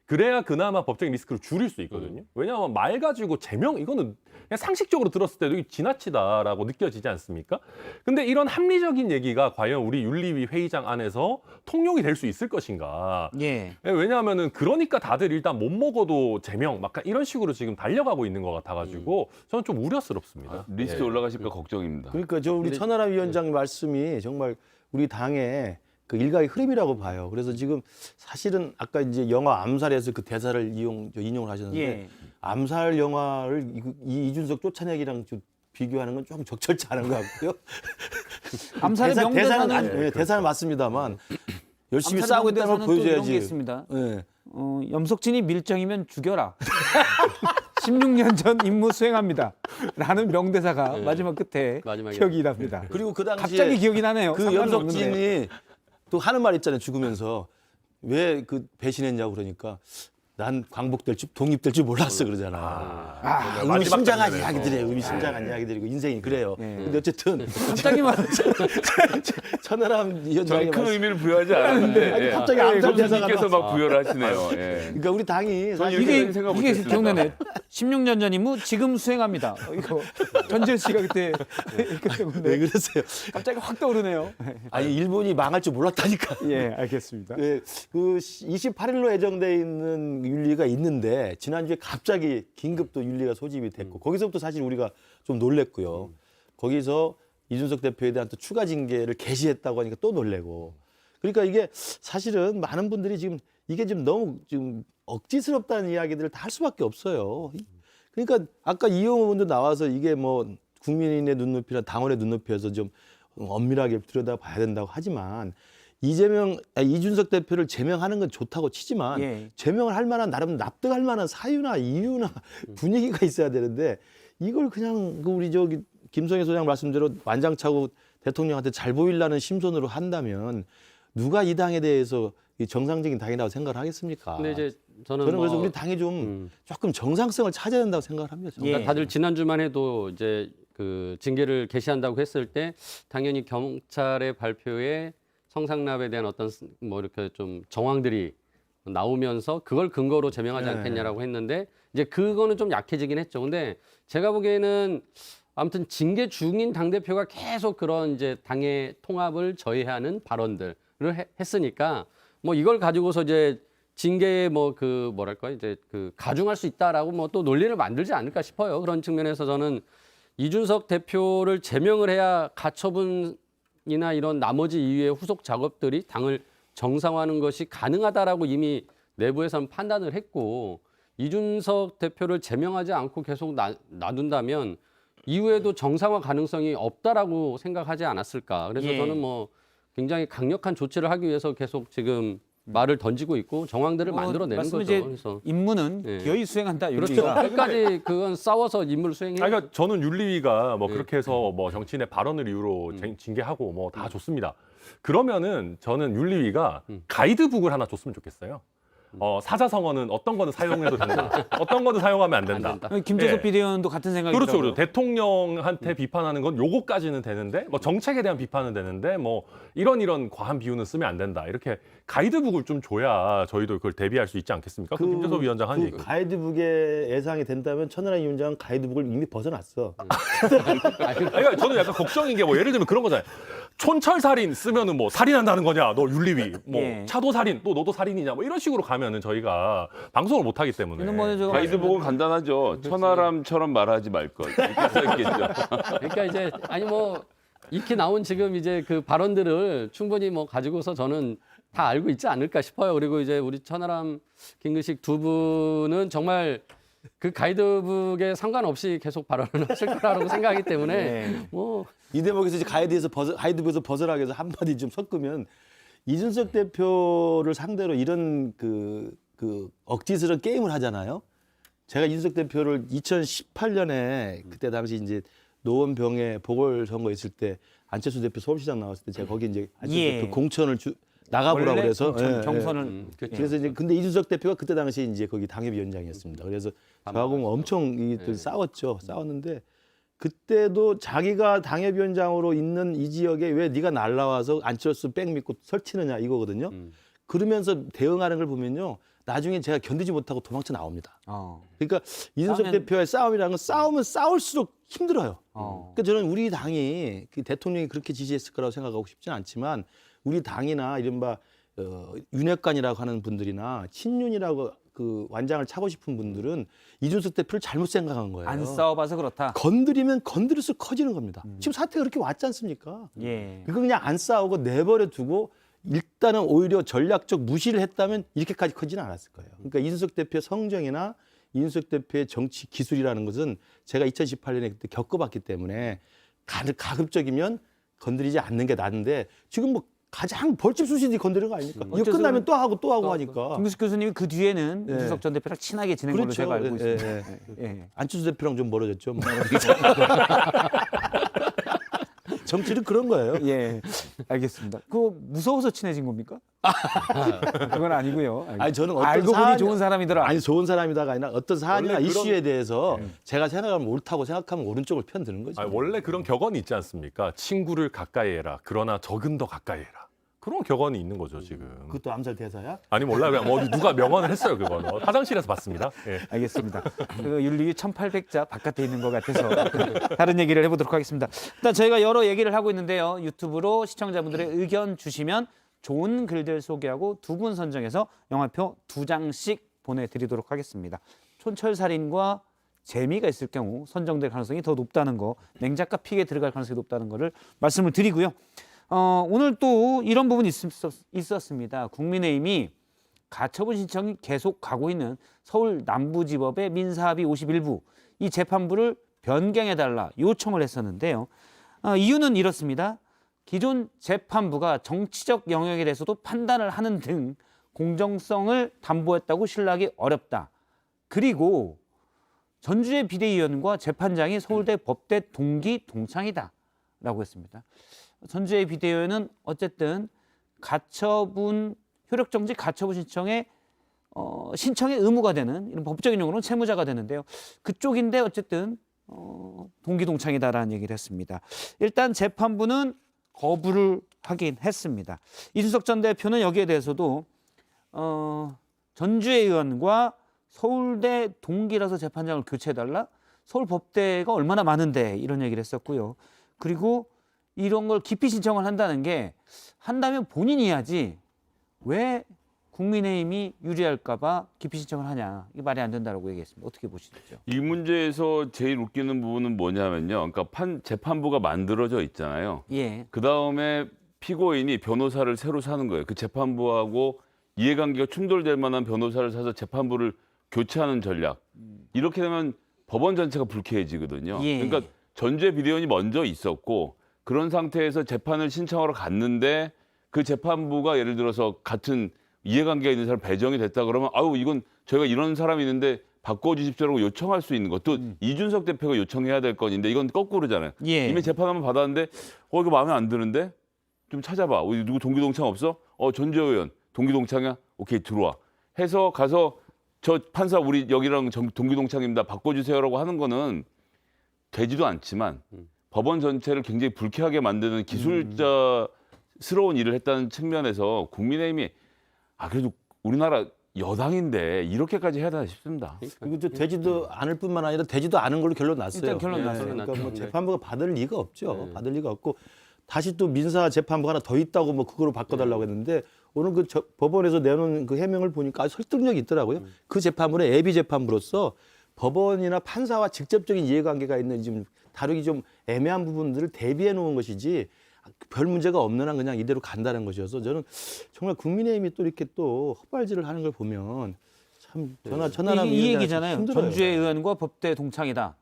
그래야 그나마 법적인 리스크를 줄일 수 있거든요. 왜냐하면 말 가지고 제명 이거는 그냥 상식적으로 들었을 때도 이게 지나치다라고 느껴지지 않습니까? 근데 이런 합리적인 얘기가 과연 우리 윤리위 회의장 안에서 통용이 될 수 있을 것인가? 예. 왜냐하면은 그러니까 다들 일단 못 먹어도 제명 막 이런 식으로 지금 달려가고 있는 것 같아가지고 저는 좀 우려스럽습니다. 리스트 올라가실까 걱정입니다. 그러니까 저 우리 천하람 위원장 말씀이 정말 우리 당의 그 일가의 흐름이라고 봐요. 그래서 지금 사실은 아까 이제 영화 암살에서 그 대사를 인용을 하셨는데 예. 암살 영화를 이준석 쫓아내기랑 좀 비교하는 건 좀 적절치 않은 것 같고요. 암살의 명대사는 대사는 맞습니다만 열심히 암살의 싸우고 있다는 걸 명대사는 또 이런 게 보여줘야지. 있습니다. 예. 염석진이 밀정이면 죽여라. 16년 전 임무 수행합니다. 라는 명대사가 마지막 끝에 마지막에. 기억이 납니다. 그리고 그 당시에 갑자기 기억이 나네요. 그 상관은 없는데. 염석진이 또 하는 말 있잖아요. 죽으면서 왜 그 배신했냐고 그러니까 난 광복될 줄 독립될 줄 몰랐어 그러잖아. 의미심장한 이야기들이에요. 의미심장한 이야기들이고 인생이 그래요. 근데 어쨌든 갑자기 말 천하람 위원장의 저는 큰 말씀. 의미를 부여하지 않았는데 아니, 예. 갑자기 암살 대사가 교수님께서 나왔어. 막 부여를 하시네요. 예. 그러니까 우리 당이 사실 이게 생각 이게 못했습니다. 기억나네. 16년 전 임무 지금 수행합니다. 이거 전재현 씨가 그때 왜 그러세요? 갑자기 확 떠오르네요. 아니 일본이 망할 줄 몰랐다니까. 예, 알겠습니다. 그 28일로 예정돼 있는 윤리가 있는데 지난주에 갑자기 긴급 또 윤리가 소집이 됐고 거기서부터 사실 우리가 좀 놀랬고요. 거기서 이준석 대표에 대한 또 추가 징계를 개시했다고 하니까 또 놀래고. 그러니까 이게 사실은 많은 분들이 지금 이게 좀 너무 좀 억지스럽다는 이야기들을 다 할 수밖에 없어요. 그러니까 아까 이용호 의원도 나와서 이게 뭐 국민의 눈높이나 당원의 눈높이에서 좀 엄밀하게 들여다봐야 된다고 하지만 이준석 대표를 제명하는 건 좋다고 치지만 예. 제명을 할 만한 나름 납득할 만한 사유나 이유나 분위기가 있어야 되는데 이걸 그냥 그 우리 저기 김성애 소장 말씀대로 완장차고 대통령한테 잘 보이려는 심선으로 한다면 누가 이 당에 대해서 이 정상적인 당이라고 생각을 하겠습니까? 근데 이제 저는 그래서 뭐 우리 당이 좀 조금 정상성을 찾아야 된다고 생각을 합니다. 저는. 예. 그러니까 다들 지난주만 해도 이제 그 징계를 개시한다고 했을 때 당연히 경찰의 발표에 성상납에 대한 어떤 뭐 이렇게 좀 정황들이 나오면서 그걸 근거로 제명하지 네. 않겠냐라고 했는데 이제 그거는 좀 약해지긴 했죠. 근데 제가 보기에는 아무튼 징계 중인 당대표가 계속 그런 이제 당의 통합을 저해하는 발언들을 했으니까 뭐 이걸 가지고서 이제 징계에 뭐 그 뭐랄까 이제 그 가중할 수 있다라고 뭐 또 논리를 만들지 않을까 싶어요. 그런 측면에서 저는 이준석 대표를 제명을 해야 가처분이나 이런 나머지 이유의 후속 작업들이 당을 정상화하는 것이 가능하다라고 이미 내부에서는 판단을 했고 이준석 대표를 제명하지 않고 계속 놔둔다면 이후에도 정상화 가능성이 없다라고 생각하지 않았을까. 그래서 예. 저는 뭐 굉장히 강력한 조치를 하기 위해서 계속 지금 말을 던지고 있고 정황들을 만들어내는 말씀은 거죠. 이제 그래서 임무는 예. 기어이 수행한다. 그렇죠. 윤리가. 끝까지 그건 싸워서 임무를 수행해야 그러니까 저는 윤리위가 뭐 네. 그렇게 해서 뭐 정치인의 발언을 이유로 징계하고 뭐 다 좋습니다. 그러면은 저는 윤리위가 가이드북을 하나 줬으면 좋겠어요. 사자성어는 어떤 거는 사용해도 된다. 어떤 거는 사용하면 안 된다. 안 된다. 김재섭 예. 비대위원도 같은 생각이더라고요. 그렇죠, 그렇죠. 대통령한테 비판하는 건 요거까지는 되는데, 뭐 정책에 대한 비판은 되는데, 뭐 이런 과한 비유는 쓰면 안 된다. 이렇게 가이드북을 좀 줘야 저희도 그걸 대비할 수 있지 않겠습니까? 그 김재섭 위원장 한 얘기. 가이드북에 예상이 된다면 천하람 위원장은 가이드북을 이미 벗어났어. 그러니까 저는 약간 걱정인 게 뭐 예를 들면 그런 거잖아요. 촌철살인 쓰면은 뭐 살인한다는 거냐, 너 윤리위, 뭐 예. 차도살인, 또 너도 살인이냐, 뭐 이런 식으로 가면은 저희가 방송을 못 하기 때문에. 이건 뭐 저- 가이드북은 간단하죠. 천하람처럼 말하지 말 것. 이렇게 써있겠죠. 그러니까 이제 아니 뭐 이렇게 나온 지금 이제 그 발언들을 충분히 뭐 가지고서 저는 다 알고 있지 않을까 싶어요. 그리고 이제 우리 천하람, 김근식 두 분은 정말 그 가이드북에 상관없이 계속 발언을 하실 거라고 생각하기 때문에 네. 뭐 이 대목에서 이제 가이드북에서 벗어나기 위해서 한마디 좀 섞으면 이준석 대표를 상대로 이런 그 억지스러운 게임을 하잖아요. 제가 이준석 대표를 2018년에 그때 당시 이제 노원병에 보궐선거 있을 때 안철수 대표 서울시장 나왔을 때 제가 거기 이제 안철수 예. 대표 공천을 나가보라고 원래 그래서 경선을 그렇죠. 그래서 이제 근데 이준석 대표가 그때 당시 이제 거기 당협위원장이었습니다. 그래서 저하고 엄청 싸웠죠. 싸웠는데 그때도 자기가 당협위원장으로 있는 이 지역에 왜 네가 날라와서 안철수 백 믿고 설치느냐 이거거든요. 그러면서 대응하는 걸 보면요. 나중에 제가 견디지 못하고 도망쳐 나옵니다. 그러니까 이준석 싸우면- 대표의 싸움이라는 건 싸우면 싸울수록 힘들어요. 어. 그러니까 저는 우리 당이 그 대통령이 그렇게 지지했을 거라고 생각하고 싶지는 않지만 우리 당이나 이른바 윤핵관이라고 하는 분들이나 친윤이라고 그 완장을 차고 싶은 분들은 이준석 대표를 잘못 생각한 거예요. 안 싸워봐서 그렇다. 건드리면 건드릴수록 커지는 겁니다. 지금 사태가 그렇게 왔지 않습니까? 예. 그거 그냥 안 싸우고 내버려 두고 일단은 오히려 전략적 무시를 했다면 이렇게까지 커지는 않았을 거예요. 그러니까 이준석 대표의 성정이나 이준석 대표의 정치 기술이라는 것은 제가 2018년에 그때 겪어봤기 때문에 가급적이면 건드리지 않는 게 나은데 지금 뭐 가장 벌집 수시지 건드리는 거 아닙니까? 이거 어째서 끝나면 또 하고 또 하고 하니까. 김규식 교수님이 그 뒤에는 예. 이준석 전 대표랑 친하게 지낸 걸로 제가 알고 예, 있습니다. 예. 예. 안철수 대표랑 좀 멀어졌죠. 뭐. 정치는 그런 거예요. 예, 알겠습니다. 그거 무서워서 친해진 겁니까? 그건 아니고요. 아니 저는 어떤 알고 보니 사안이- 좋은 사람이더라. 아니 좋은 사람이다가 아니라 어떤 사안이나 원래 그런- 이슈에 대해서 제가 생각하면 옳다고 생각하면 오른쪽을 편드는 거죠. 원래 그런 격언이 있지 않습니까? 친구를 가까이 해라. 그러나 적은 더 가까이 해라. 그런 격언이 있는 거죠 지금. 그것도 암살 대사야? 아니 몰라요. 그냥 어디 누가 명언을 했어요 그건. 화장실에서 봤습니다. 예. 알겠습니다. 그 윤리위 1800자 바깥에 있는 것 같아서 다른 얘기를 해보도록 하겠습니다. 일단 저희가 여러 얘기를 하고 있는데요. 유튜브로 시청자분들의 의견 주시면 좋은 글들 소개하고 두 분 선정해서 영화표 2장씩 보내드리도록 하겠습니다. 촌철살인과 재미가 있을 경우 선정될 가능성이 더 높다는 거, 맹작가 픽에 들어갈 가능성이 높다는 거를 말씀을 드리고요. 오늘 또 이런 부분이 있었습니다. 국민의힘이 가처분 신청이 계속 가고 있는 서울 남부지법의 민사합의 51부 이 재판부를 변경해달라 요청을 했었는데요. 이유는 이렇습니다. 기존 재판부가 정치적 영역에 대해서도 판단을 하는 등 공정성을 담보했다고 신뢰하기 어렵다. 그리고 전주의 비대위원과 재판장이 서울대 법대 동기 동창이다 라고 했습니다. 전주의 비대위원은 어쨌든 가처분 효력정지 가처분 신청의 의무가 되는 이런 법적인 용어로는 채무자가 되는데요. 그쪽인데 어쨌든 동기 동창이다라는 얘기를 했습니다. 일단 재판부는 거부를 하긴 했습니다. 이준석 전 대표는 여기에 대해서도 전주의 의원과 서울대 동기라서 재판장을 교체해달라? 서울법대가 얼마나 많은데 이런 얘기를 했었고요. 그리고 이런 걸 기피 신청을 한다는 게 한다면 본인이 해야지 왜 국민의힘이 유리할까 봐 기피 신청을 하냐. 이게 말이 안 된다고 얘기했습니다. 어떻게 보시죠? 이 문제에서 제일 웃기는 부분은 뭐냐면요. 그러니까 재판부가 만들어져 있잖아요. 예. 그 다음에 피고인이 변호사를 새로 사는 거예요. 그 재판부하고 이해관계가 충돌될 만한 변호사를 사서 재판부를 교체하는 전략. 이렇게 되면 법원 전체가 불쾌해지거든요. 예. 그러니까 전주의 비대위원이 먼저 있었고 그런 상태에서 재판을 신청하러 갔는데 그 재판부가 예를 들어서 같은 이해관계가 있는 사람 배정이 됐다 그러면 아유 이건 저희가 이런 사람이 있는데 바꿔주십시오라고 요청할 수 있는 것도 이준석 대표가 요청해야 될 건인데 이건 거꾸로잖아요. 예. 이미 재판 한번 받았는데 이거 마음에 안 드는데 좀 찾아봐. 우리 누구 동기동창 없어? 전주의 의원 동기동창이야? 오케이 들어와. 해서 가서 저 판사 우리 여기랑 동기동창입니다. 바꿔주세요라고 하는 거는 되지도 않지만 법원 전체를 굉장히 불쾌하게 만드는 기술자스러운 일을 했다는 측면에서 국민의힘이 그래도 우리나라 여당인데 이렇게까지 해야 되나 싶습니다. 그리고 또 되지도 않을 뿐만 아니라 되지도 않은 걸로 결론 났어요. 일단 결론 났어요. 그러니까 뭐 네. 재판부가 받을 리가 없죠. 받을 리가 없고 다시 또 민사 재판부 하나 더 있다고 뭐 그거로 바꿔달라고 했는데 오늘 그 법원에서 내놓은 그 해명을 보니까 아주 설득력이 있더라고요. 그 재판부는 예비 재판부로서 법원이나 판사와 직접적인 이해관계가 있는 지금 다루기 좀 애매한 부분들을 대비해 놓은 것이지 별 문제가 없는 한 그냥 이대로 간다는 것이어서 저는 정말 국민의힘이 또 이렇게 또 헛발질을 하는 걸 보면 참 천하람 이 얘기잖아요. 힘들어요. 전주의 의원과 법대 동창이다.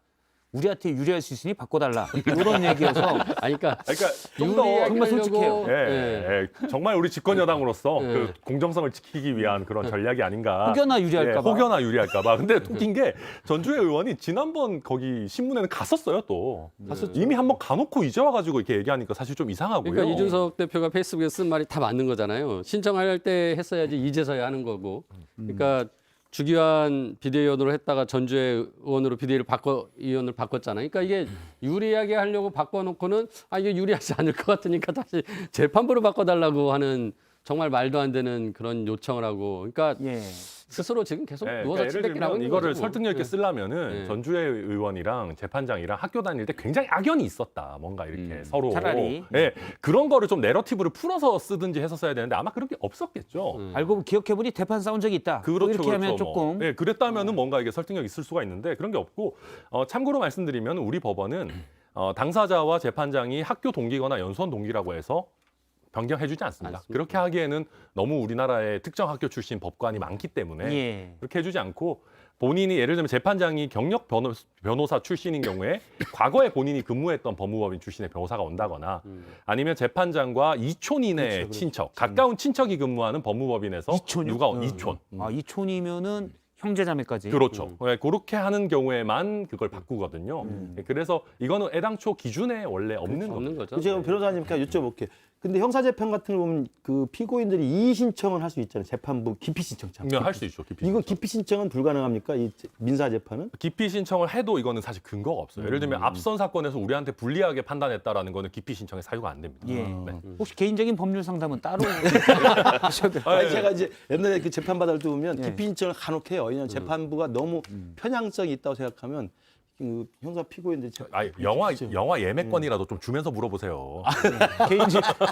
우리한테 유리할 수 있으니 바꿔달라 이런 얘기여서 아니, 그러니까 그러니까 좀 더 유리하게 정말 솔직해요. 하려고, 정말 우리 집권 여당으로서 예. 그 공정성을 지키기 위한 그런 전략이 아닌가. 혹여나 유리할까 봐. 혹여나 유리할까 봐. 근데 웃긴 게 전주의 의원이 지난번 거기 신문에는 갔었어요 또. 이미 한번 가놓고 이제 와가지고 이렇게 얘기하니까 사실 좀 이상하고요. 그러니까 이준석 대표가 페이스북에 쓴 말이 다 맞는 거잖아요. 신청할 때 했어야지 이제서야 하는 거고. 그러니까 주기환 비대위원으로 했다가 전주의 의원으로 의원을 바꿨잖아요. 그러니까 이게 유리하게 하려고 바꿔놓고는 이게 유리하지 않을 것 같으니까 다시 재판부로 바꿔달라고 하는 정말 말도 안 되는 그런 요청을 하고. 그러니까 예. 스스로 지금 계속 네, 누워서 그러니까 예를 침뱉기를 하고 들면 있는 이거를 거죠, 뭐. 설득력 있게 네. 쓰려면은 네. 전주의 의원이랑 재판장이랑 학교 다닐 때 굉장히 악연이 있었다. 뭔가 이렇게 서로. 차라리. 네, 그런 거를 좀 내러티브를 풀어서 쓰든지 했었어야 되는데 아마 그런 게 없었겠죠. 알고 기억해보니 대판 싸운 적이 있다. 그렇죠, 이렇게 하면 그렇죠, 뭐. 조금 네, 그랬다면은 뭔가 이게 설득력 있을 수가 있는데 그런 게 없고 참고로 말씀드리면 우리 법원은 당사자와 재판장이 학교 동기거나 연수원 동기라고 해서 변경해주지 않습니다. 그렇게 하기에는 너무 우리나라의 특정 학교 출신 법관이 많기 때문에 예. 그렇게 해주지 않고 본인이 예를 들면 재판장이 경력 변호사 출신인 경우에 과거에 본인이 근무했던 법무법인 출신의 변호사가 온다거나 아니면 재판장과 이촌 이내 친척, 가까운 친척이 근무하는 법무법인에서 이촌이요? 누가 이촌. 이촌이면은 형제자매까지. 그렇죠. 네, 그렇게 하는 경우에만 그걸 바꾸거든요. 네, 그래서 이거는 애당초 기준에 원래 없는 없는 겁니다. 거죠. 제가 변호사님께 여쭤볼게요. 근데 형사재판 같은 걸 보면 그 피고인들이 이의 신청을 할 수 있잖아요. 재판부 기피 신청처럼. 할 수 있죠. 기피 이거 신청. 기피 신청은 불가능합니까? 이 민사재판은? 기피 신청을 해도 이거는 사실 근거가 없어요. 예를 들면 앞선 사건에서 우리한테 불리하게 판단했다라는 거는 기피 신청에 사유가 안 됩니다. 예. 네. 혹시 개인적인 법률 상담은 따로 하셔도 돼요. 아니, 제가 이제 옛날에 그 재판 받을 때 보면 기피 신청을 간혹 해요. 왜냐하면 재판부가 너무 편향성이 있다고 생각하면 그 형사 피고인들 영화 예매권이라도 좀 주면서 물어보세요.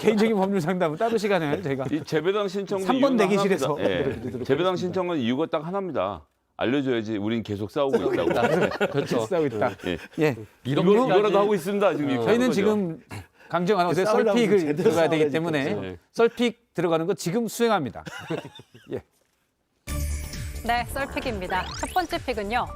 개인적인 법률 상담은 따로 시간을 저희가 이 재배당 신청도 3번 이유는 대기실에서 하나입니다. 예. 드리도록 재배당 하겠습니다. 신청은 이유가 딱 하나입니다. 알려줘야지 우린 계속 싸우고 있다고. 그렇죠. 싸우고 있다. 예. 예. 이거라도 하고 있습니다. 지금 이렇게 저희는 하는 거죠. 지금 강정 아나운서의 싸우려면 썰픽을 제대로 들어가야 되기 싸워야지, 때문에 그렇죠. 썰픽 들어가는 거 지금 수행합니다. 네, 썰픽입니다. 첫 번째 픽은요.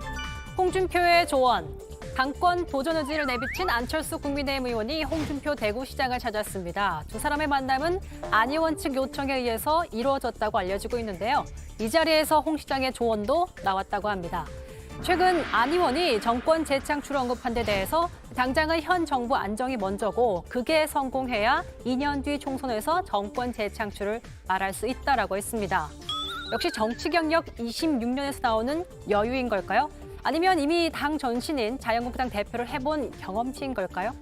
홍준표의 조언. 당권 도전 의지를 내비친 안철수 국민의힘 의원이 홍준표 대구시장을 찾았습니다. 두 사람의 만남은 안 의원 측 요청에 의해서 이루어졌다고 알려지고 있는데요. 이 자리에서 홍 시장의 조언도 나왔다고 합니다. 최근 안 의원이 정권 재창출 언급한 데 대해서 당장은 현 정부 안정이 먼저고 그게 성공해야 2년 뒤 총선에서 정권 재창출을 말할 수 있다라고 했습니다. 역시 정치 경력 26년에서 나오는 여유인 걸까요? 아니면 이미 당 전신인 자유한국당 대표를 해본 경험치인 걸까요?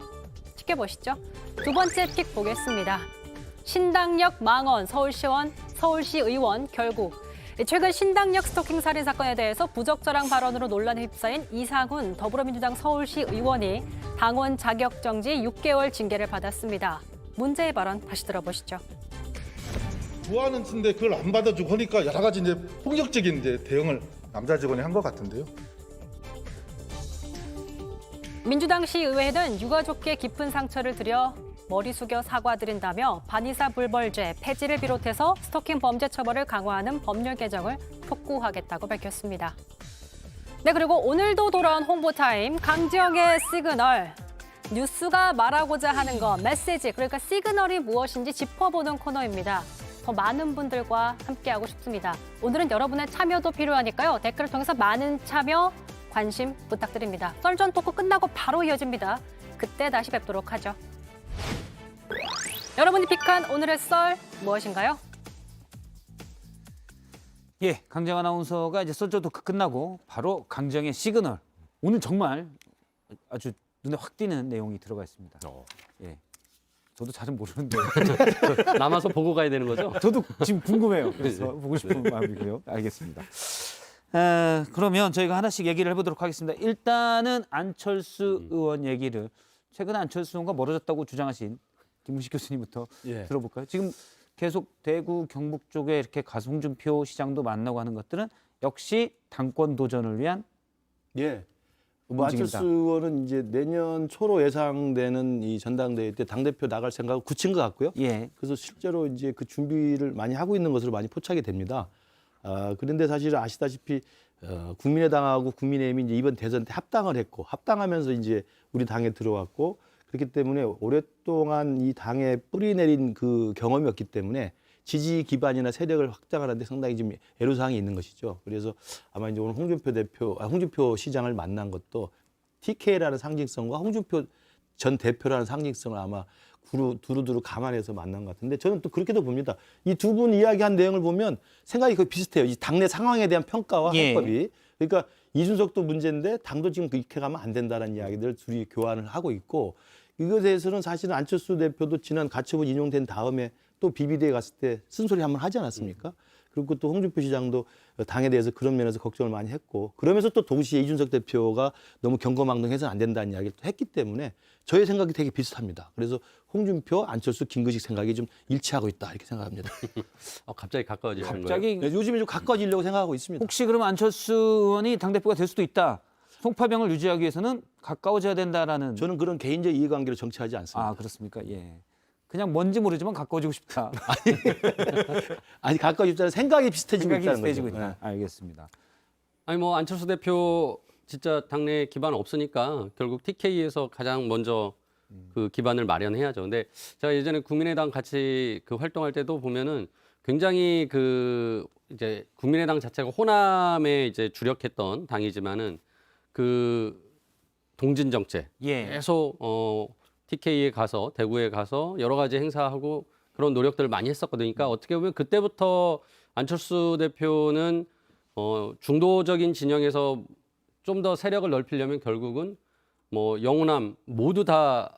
지켜보시죠. 두 번째 픽 보겠습니다. 신당역 망언 서울시 의원 결국. 최근 신당역 스토킹 살인 사건에 대해서 부적절한 발언으로 논란에 휩싸인 이상훈 더불어민주당 서울시 의원이 당원 자격 정지 6개월 징계를 받았습니다. 문제의 발언 다시 들어보시죠. 좋아하는 친데 그걸 안 받아주고 하니까 여러 가지 이제 폭력적인 이제 대응을 남자 직원이 한 것 같은데요. 민주당시 의회는 유가족께 깊은 상처를 드려 머리 숙여 사과드린다며 반의사 불벌죄 폐지를 비롯해서 스토킹 범죄 처벌을 강화하는 법률 개정을 촉구하겠다고 밝혔습니다. 네, 그리고 오늘도 돌아온 홍보타임 강지영의 시그널. 뉴스가 말하고자 하는 것, 메시지, 그러니까 시그널이 무엇인지 짚어보는 코너입니다. 더 많은 분들과 함께하고 싶습니다. 오늘은 여러분의 참여도 필요하니까요. 댓글을 통해서 많은 참여, 관심 부탁드립니다. 썰전 토크 끝나고 바로 이어집니다. 그때 다시 뵙도록 하죠. 여러분이 픽한 오늘의 썰 무엇인가요? 예, 강정 아나운서가 이제 썰전 토크 끝나고 바로 강정의 시그널. 오늘 정말 아주 눈에 확 띄는 내용이 들어가 있습니다. 예, 저도 잘은 모르는데 남아서 보고 가야 되는 거죠? 저도 지금 궁금해요. 그래서 보고 싶은 마음이고요. 알겠습니다. 그러면 저희가 하나씩 얘기를 해보도록 하겠습니다. 일단은 안철수 의원 얘기를 최근에 안철수 의원과 멀어졌다고 주장하신 김문식 교수님부터 들어볼까요? 지금 계속 대구 경북 쪽에 이렇게 가서 홍준표 시장도 만나고 하는 것들은 역시 당권 도전을 위한 예. 뭐 움직임이다. 안철수 의원은 이제 내년 초로 예상되는 이 전당대회 때 당대표 나갈 생각을 굳힌 것 같고요. 예. 그래서 실제로 이제 그 준비를 많이 하고 있는 것으로 많이 포착이 됩니다. 그런데 사실 아시다시피 국민의당하고 국민의힘이 이제 이번 대선 때 합당을 했고 합당하면서 이제 우리 당에 들어왔고 그렇기 때문에 오랫동안 이 당에 뿌리 내린 그 경험이 없기 때문에 지지 기반이나 세력을 확장하는데 상당히 좀 애로사항이 있는 것이죠. 그래서 아마 이제 오늘 홍준표 시장을 만난 것도 TK라는 상징성과 홍준표 전 대표라는 상징성을 아마 두루두루 감안해서 만난 것 같은데 저는 또 그렇게도 봅니다. 이 두 분 이야기한 내용을 보면 생각이 거의 비슷해요. 이 당내 상황에 대한 평가와 예. 해법이. 그러니까 이준석도 문제인데 당도 지금 그렇게 가면 안 된다는 이야기들 둘이 교환을 하고 있고 이것에 대해서는 사실은 안철수 대표도 지난 가처분 인용된 다음에 또 비비대에 갔을 때 쓴소리 한번 하지 않았습니까? 그리고 또 홍준표 시장도 당에 대해서 그런 면에서 걱정을 많이 했고 그러면서 또 동시에 이준석 대표가 너무 경거망동해서는 안 된다는 이야기를 또 했기 때문에 저의 생각이 되게 비슷합니다. 그래서 홍준표, 안철수, 김근식 생각이 좀 일치하고 있다 이렇게 생각합니다. 갑자기 가까워지는 거예요. 갑자기 네, 요즘에 좀 가까워지려고 생각하고 있습니다. 혹시 그러면 안철수 의원이 당대표가 될 수도 있다. 송파병을 유지하기 위해서는 가까워져야 된다라는. 저는 그런 개인적 이해관계를 정치하지 않습니다. 아, 그렇습니까? 예. 그냥 뭔지 모르지만 가까워지고 싶다. 아니 가까워지자는 생각이 비슷해지고 생각이 있다는 비슷해지고 거죠. 있다. 네. 알겠습니다. 아니 뭐 안철수 대표 진짜 당내 기반 없으니까 결국 TK에서 가장 먼저 그 기반을 마련해야죠. 근데 제가 예전에 국민의당 같이 그 활동할 때도 보면은 굉장히 그 이제 국민의당 자체가 호남에 이제 주력했던 당이지만은 그 동진 정책 예. 계속 TK에 가서 대구에 가서 여러 가지 행사하고 그런 노력들을 많이 했었거든요. 그러니까 어떻게 보면 그때부터 안철수 대표는 중도적인 진영에서 좀 더 세력을 넓히려면 결국은 뭐 영호남 모두 다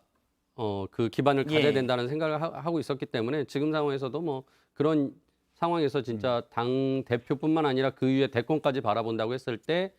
그 기반을 가져야 예. 된다는 생각을 하고 있었기 때문에 지금 상황에서도 뭐 그런 상황에서 진짜 당 대표뿐만 아니라 그 위에 대권까지 바라본다고 했을 때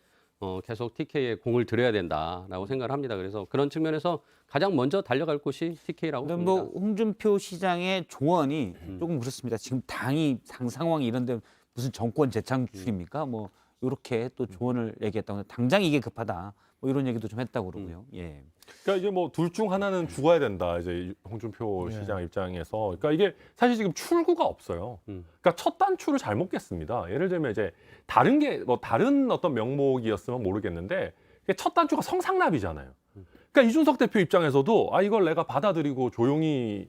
계속 TK에 공을 들여야 된다라고 생각을 합니다. 그래서 그런 측면에서 가장 먼저 달려갈 곳이 TK라고 근데 봅니다. 뭐 홍준표 시장의 조언이 조금 그렇습니다. 지금 당 상황이 이런데 무슨 정권 재창출입니까? 뭐 이렇게 또 조언을 얘기했다고 하는데 당장 이게 급하다. 뭐 이런 얘기도 좀 했다고 그러고요. 예. 그러니까 이제 뭐 둘 중 하나는 죽어야 된다. 이제 홍준표 시장 입장에서. 그러니까 이게 사실 지금 출구가 없어요. 그러니까 첫 단추를 잘못 깼습니다. 예를 들면 이제 다른 게 뭐 다른 어떤 명목이었으면 모르겠는데 첫 단추가 성상납이잖아요. 그러니까 이준석 대표 입장에서도 이걸 내가 받아들이고 조용히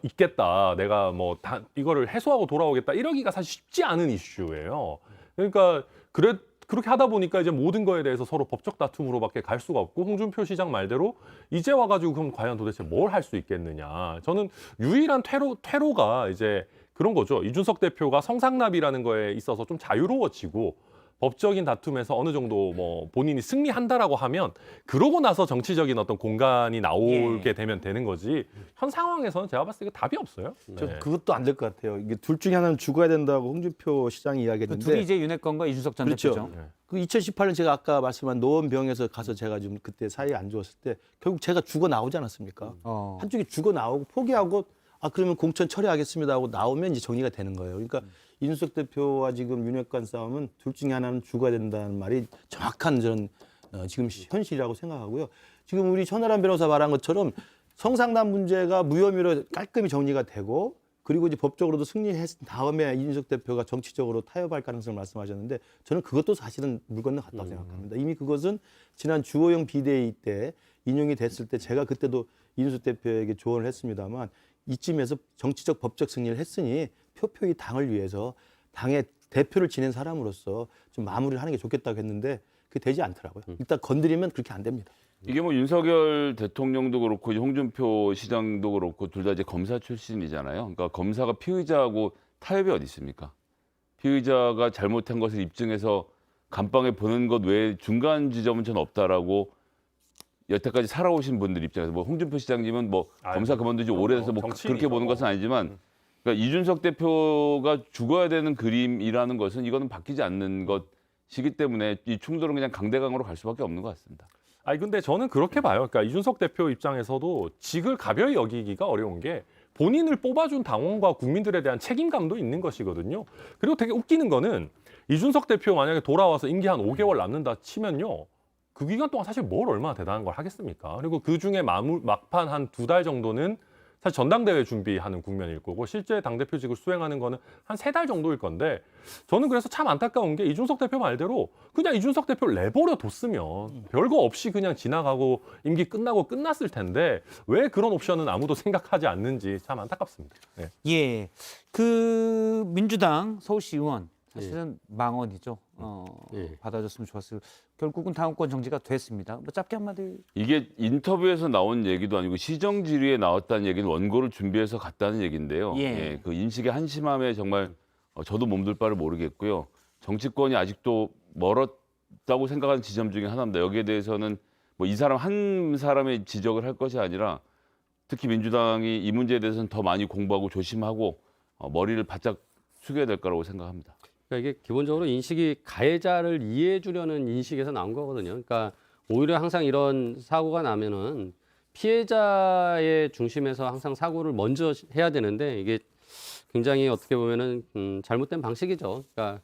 있겠다. 내가 뭐 이거를 해소하고 돌아오겠다. 이러기가 사실 쉽지 않은 이슈예요. 그러니까 그렇게 하다 보니까 이제 모든 거에 대해서 서로 법적 다툼으로밖에 갈 수가 없고 홍준표 시장 말대로 이제 와가지고 그럼 과연 도대체 뭘 할 수 있겠느냐. 저는 유일한 퇴로가 이제 그런 거죠. 이준석 대표가 성상납이라는 거에 있어서 좀 자유로워지고 법적인 다툼에서 어느 정도 뭐 본인이 승리한다라고 하면 그러고 나서 정치적인 어떤 공간이 나오게 되면 되는 거지. 현 상황에서는 제가 봤을 때 이거 답이 없어요. 저 네. 그것도 안 될 것 같아요. 이게 둘 중에 하나는 죽어야 된다고 홍준표 시장이 그 이야기했는데 둘이 이제 윤핵관과 이준석 전 그렇죠. 대표죠. 네. 그 2018년 제가 아까 말씀한 노원병에서 가서 제가 좀 그때 사이 안 좋았을 때 결국 제가 죽어 나오지 않았습니까? 한쪽이 죽어 나오고 포기하고 그러면 공천 처리하겠습니다 하고 나오면 이제 정리가 되는 거예요. 그러니까 이준석 대표와 지금 윤핵관 싸움은 둘 중에 하나는 죽어야 된다는 말이 정확한 저는 지금 현실이라고 생각하고요. 지금 우리 천하람 변호사 말한 것처럼 성상납 문제가 무혐의로 깔끔히 정리가 되고 그리고 이제 법적으로도 승리했 다음에 이준석 대표가 정치적으로 타협할 가능성을 말씀하셨는데 저는 그것도 사실은 물 건너 갔다고 생각합니다. 이미 그것은 지난 주호영 비대위 때 인용이 됐을 때 제가 그때도 이준석 대표에게 조언을 했습니다만 이쯤에서 정치적 법적 승리를 했으니 표표히 당을 위해서 당의 대표를 지낸 사람으로서 좀 마무리를 하는 게 좋겠다고 했는데 그게 되지 않더라고요. 일단 건드리면 그렇게 안 됩니다. 이게 뭐 윤석열 대통령도 그렇고 이제 홍준표 시장도 그렇고 둘 다 이제 검사 출신이잖아요. 그러니까 검사가 피의자하고 타협이 어디 있습니까? 피의자가 잘못한 것을 입증해서 감방에 보는 것 외에 중간 지점은 전 없다라고 여태까지 살아오신 분들 입장에서 뭐 홍준표 시장님은 뭐 검사 그만두지 오래돼서 뭐 그렇게 보는 것은 아니지만 그러니까 이준석 대표가 죽어야 되는 그림이라는 것은 이거는 바뀌지 않는 것이기 때문에 이 충돌은 그냥 강대강으로 갈 수밖에 없는 것 같습니다. 근데 저는 그렇게 봐요. 그러니까 이준석 대표 입장에서도 직을 가벼이 여기기가 어려운 게 본인을 뽑아준 당원과 국민들에 대한 책임감도 있는 것이거든요. 그리고 되게 웃기는 거는 이준석 대표 만약에 돌아와서 임기 한 5개월 남는다 치면요. 그 기간 동안 사실 뭘 얼마나 대단한 걸 하겠습니까? 그리고 그 중에 막판 한 2달 정도는 사실 전당대회 준비하는 국면일 거고 실제 당대표직을 수행하는 거는 한 3달 정도일 건데 저는 그래서 참 안타까운 게 이준석 대표 말대로 그냥 이준석 대표를 내버려 뒀으면 별거 없이 그냥 지나가고 임기 끝나고 끝났을 텐데 왜 그런 옵션은 아무도 생각하지 않는지 참 안타깝습니다. 네. 예, 그 민주당 서울시 의원 사실은 망언이죠. 예. 받아줬으면 좋았어요. 결국은 당원권 정지가 됐습니다. 뭐 짧게 한마디. 이게 인터뷰에서 나온 얘기도 아니고 시정 질의에 나왔다는 얘기는 원고를 준비해서 갔다는 얘기인데요. 예. 그 인식의 한심함에 정말 저도 몸둘 바를 모르겠고요. 정치권이 아직도 멀었다고 생각하는 지점 중에 하나입니다. 여기에 대해서는 뭐 이 사람 한 사람의 지적을 할 것이 아니라 특히 민주당이 이 문제에 대해서는 더 많이 공부하고 조심하고 머리를 바짝 숙여야 될 거라고 생각합니다. 그러니까 이게 기본적으로 인식이 가해자를 이해해 주려는 인식에서 나온 거거든요. 그러니까 오히려 항상 이런 사고가 나면은 피해자의 중심에서 항상 사고를 먼저 해야 되는데 이게 굉장히 어떻게 보면은 잘못된 방식이죠. 그러니까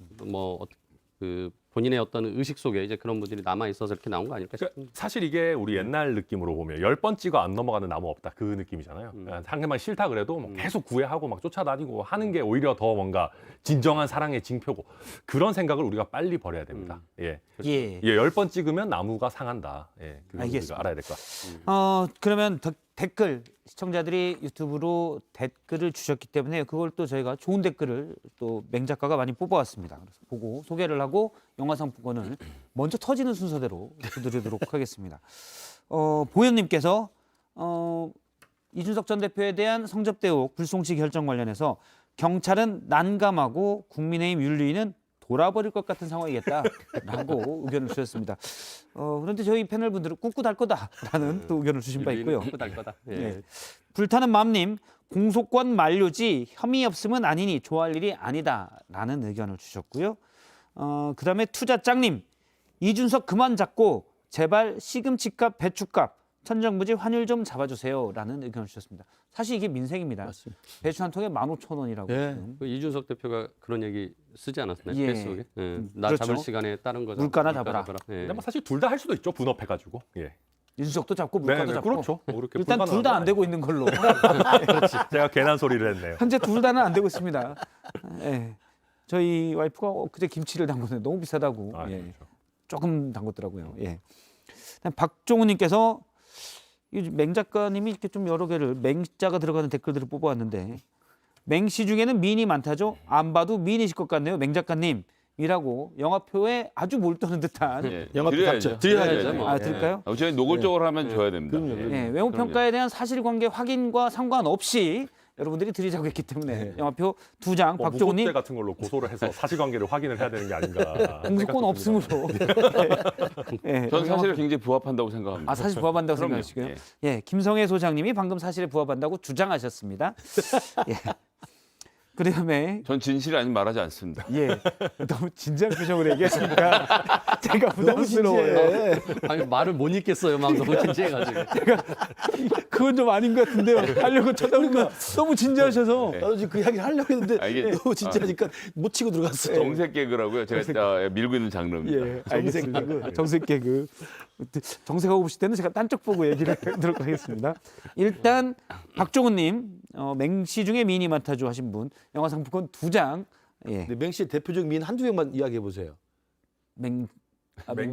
그 본인의 어떤 의식 속에 이제 그런 분들이 남아 있어서 이렇게 나온 거 아닐까 싶습니다. 그러니까 사실 이게 우리 옛날 느낌으로 보면 10번 찍어 안 넘어가는 나무 없다 그 느낌이잖아요. 상대방 싫다 그래도 막 계속 구애하고 막 쫓아다니고 하는 게 오히려 더 뭔가 진정한 사랑의 징표고 그런 생각을 우리가 빨리 버려야 됩니다. 예. 예. 10번 찍으면 나무가 상한다. 예. 그걸 알겠습니다. 우리가 알아야 될 것 같습니다. 그러면 댓글 시청자들이 유튜브로 댓글을 주셨기 때문에 그걸 또 저희가 좋은 댓글을 또 맹 작가가 많이 뽑아왔습니다. 그래서 보고 소개를 하고 영화 상품권을 먼저 터지는 순서대로 드리도록 하겠습니다. 보현님께서 이준석 전 대표에 대한 성접대 의혹 불송치 결정 관련해서 경찰은 난감하고 국민의힘 윤리위는 돌아버릴 것 같은 상황이겠다라고 의견을 주셨습니다. 그런데 저희 패널 분들은 꿋꿋할 거다라는 또 의견을 주신 바 있고요. 할 거다. 예. 네. 불타는 맘님 공소권 만료지 혐의 없음은 아니니 좋아할 일이 아니다라는 의견을 주셨고요. 그다음에 투자짱님 이준석 그만 잡고 제발 시금치값 배추값 천정부지 환율 좀 잡아주세요라는 의견을 주셨습니다. 사실 이게 민생입니다. 맞습니다. 배추 한 통에 15,000원이라고. 예. 그 이준석 대표가 그런 얘기 쓰지 않았나요? 예. 페이스북에. 예. 나 그렇죠. 잡을 시간에 다른 거 물가나 잡아라. 예. 근데 뭐 사실 둘 다 할 수도 있죠. 분업해가지고. 예. 이준석도 잡고 물가도 잡고. 그렇죠. 뭐 그렇게 일단 둘 다 안 불가능한 되고 있는 걸로. 제가 괜한 소리를 했네요. 현재 둘 다는 안 되고 있습니다. 예. 저희 와이프가 그제 김치를 담궜는데 너무 비싸다고. 아, 예. 그렇죠. 조금 담궜더라고요. 예. 박종훈님께서 맹 작가님이 이렇게 좀 여러 개를 맹자가 들어가는 댓글들을 뽑아왔는데 맹씨 중에는 미인이 많다죠. 안 봐도 미인이실 것 같네요. 맹 작가님이라고 영화표에 아주 몰두하는 듯한. 예, 영화표 드려야죠. 드려야죠. 뭐. 아 들을까요? 저희 노골적으로 하면 줘야 됩니다. 예, 외모 평가에 대한 사실관계 확인과 상관없이 여러분들이 드리자고 했기 때문에 영화표 2장 뭐 박종훈님 무고죄 같은 걸로 고소를 해서 사실관계를 확인을 해야 되는 게 아닌가. 공소권 없음으로. 예, 저는 사실에 굉장히 부합한다고 생각합니다. 아 사실 부합한다고 그럼요. 생각하시고요. 예. 예, 김성애 소장님이 방금 사실에 부합한다고 주장하셨습니다. 예. 그다음에 전 진실이 아니면 말하지 않습니다. 예, 너무 진지한 표정으로 얘기하시니까 제가 부담스러워요. 아니 말을 못 읽겠어요. 막 너무 진지해가지고. 그건 좀 아닌 것 같은데요. 하려고 쳐다보니까 너무 진지하셔서. 나도 지금 그 이야기를 하려고 했는데 아, 이게- 너무 진지하니까 못 치고 들어갔어요. 정색 개그라고요. 제가 밀고 있는 장르입니다. 예, 알겠습니다. 정색 개그. 정색하고 보실 때는 제가 딴 쪽 보고 얘기를 하도록 하겠습니다. 일단 박종훈님, 맹시 중에 미인이 많다죠 하신 분, 영화 상품권 2장. 예, 근데 맹씨 대표적 미인 한두 명만 이야기해 보세요. 맹자는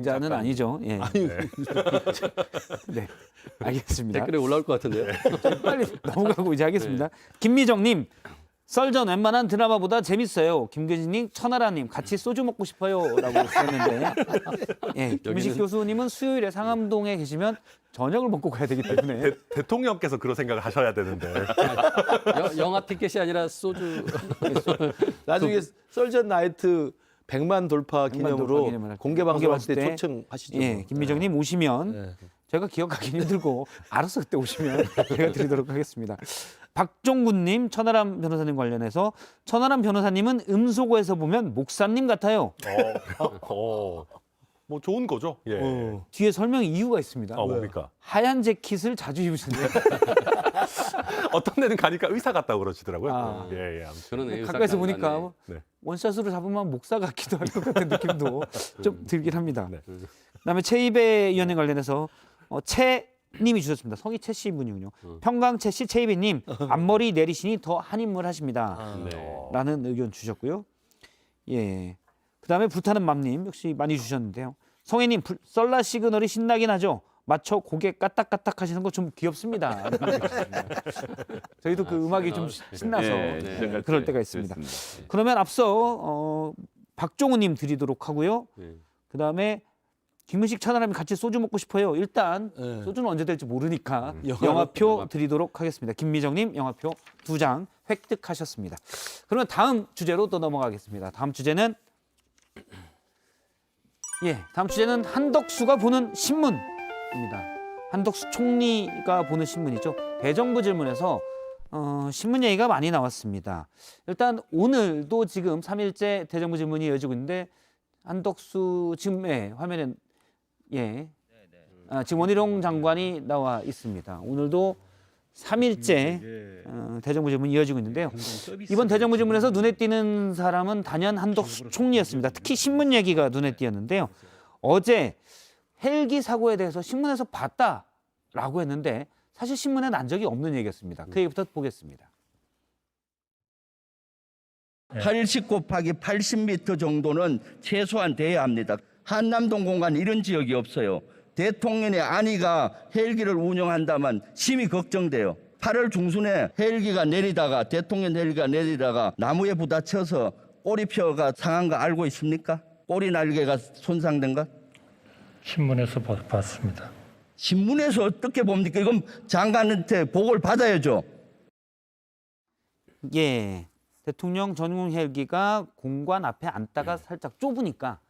작가님. 아니죠. 예, 네, 알겠습니다. 댓글에 올라올 것 같은데요. 빨리 넘어가고 이제 하겠습니다. 김미정님, 썰전 웬만한 드라마보다 재밌어요. 김근진님, 천하라님 같이 소주 먹고 싶어요라고 쓰셨는데, 예, 김식 교수님은 수요일에 상암동에 계시면 저녁을 먹고 가야 되기 때문에 대통령께서 그런 생각을 하셔야 되는데. 영화 티켓이 아니라 소주. 나중에 썰전 나이트 100만 돌파 100만 기념으로 돌파 기념을 공개 방송할 방송할 때 때 초청하시죠. 예, 김미정님 오시면 네. 제가 기억하기 힘들고 알아서 그때 오시면 제가 드리도록 하겠습니다. 박종군님, 천하람 변호사님 관련해서 천하람 변호사님은 음소거에서 보면 목사님 같아요. 뭐 좋은 거죠. 예. 뒤에 설명 이유가 있습니다. 뭡니까? 하얀 재킷을 자주 입으신대요. 어떤 데는 가니까 의사 같다고 그러시더라고요. 아. 예, 아무튼. 그러네. 가까이서 보니까 네. 원샷으로 잡으면 목사 같기도 할 것 같은 느낌도 좀 들긴 합니다. 네. 그다음에 최이배 의원에 관련해서 님이 주셨습니다. 성이 최 씨 분이군요. 평강 최 씨, 최희빈님 앞머리 내리시니 더 한인물 하십니다. 네. 라는 의견 주셨고요. 예. 그다음에 불타는 맘님 역시 많이 주셨는데요. 성혜님 썰라 시그널이 신나긴 하죠. 마쳐 고개 까딱까딱 하시는 거 좀 귀엽습니다. 저희도 그 음악이 좀 신나서 네, 그럴 때가 있습니다. 그렇습니다. 그러면 앞서 박종우님 드리도록 하고요. 네. 그다음에 김은식 천하람이 같이 소주 먹고 싶어요. 일단 네. 소주는 언제 될지 모르니까 영화로, 영화표 드리도록 하겠습니다. 김미정님 영화표 2장 획득하셨습니다. 그러면 다음 주제로 또 넘어가겠습니다. 다음 주제는 한덕수가 보는 신문입니다. 한덕수 총리가 보는 신문이죠. 대정부 질문에서 신문 얘기가 많이 나왔습니다. 일단 오늘도 지금 3일째 대정부 질문이 이어지고 있는데 한덕수 지금 화면에 지금 원희룡 장관이 나와 있습니다. 오늘도 3일째 대정부 질문이 이어지고 있는데요. 이번 대정부 질문에서 눈에 띄는 사람은 단연 한덕수 총리였습니다. 특히 신문 얘기가 눈에 띄었는데요. 어제 헬기 사고에 대해서 신문에서 봤다라고 했는데 사실 신문에 난 적이 없는 얘기였습니다. 그 얘기부터 보겠습니다. 80 곱하기 80m 정도는 최소한 돼야 합니다. 한남동 공간 이런 지역이 없어요. 대통령의 안위가 헬기를 운영한다면 심히 걱정돼요. 8월 중순에 헬기가 내리다가 대통령 헬기가 내리다가 나무에 부딪혀서 꼬리표가 상한 거 알고 있습니까? 꼬리 날개가 손상된 것? 신문에서 봤습니다. 신문에서 어떻게 봅니까? 이건 장관한테 보고를 받아야죠. 예. 대통령 전용 헬기가 공관 앞에 앉다가 살짝 좁으니까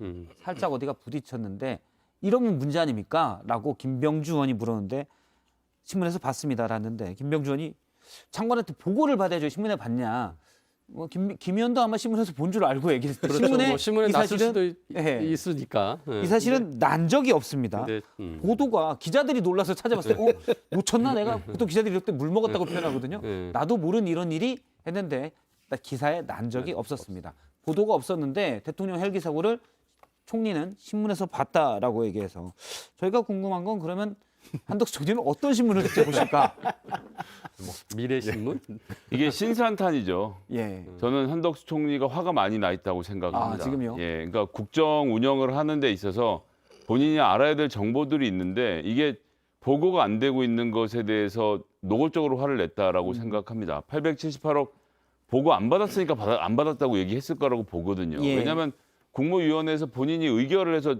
살짝 어디가 부딪혔는데 이러면 문제 아닙니까? 라고 김병주 의원이 물었는데 신문에서 봤습니다라는데 김병주 의원이 장관한테 보고를 받아야죠. 신문에 봤냐. 김 의원도 아마 신문에서 본 줄 알고 얘기했을 때 그렇죠. 신문에 이 났을 수도 예. 있으니까. 이 사실은 난 적이 없습니다. 근데, 보도가 기자들이 놀라서 찾아봤을 때 놓쳤나 내가? 보통 기자들이 이럴 때 물 먹었다고 표현하거든요. 나도 모르는 이런 일이 했는데 기사에 난 적이 없었습니다. 보도가 없었는데 대통령 헬기 사고를 총리는 신문에서 봤다라고 얘기해서 저희가 궁금한 건 그러면 한덕수 총리는 어떤 신문을 직접 보실까? 미래신문? 이게 신산탄이죠. 예. 저는 한덕수 총리가 화가 많이 나 있다고 생각합니다. 아, 지금요? 예, 그러니까 국정 운영을 하는 데 있어서 본인이 알아야 될 정보들이 있는데 이게 보고가 안 되고 있는 것에 대해서 노골적으로 화를 냈다라고 생각합니다. 878억 보고 안 받았으니까 안 받았다고 얘기했을 거라고 보거든요. 예. 왜냐하면 국무위원회에서 본인이 의결을 해서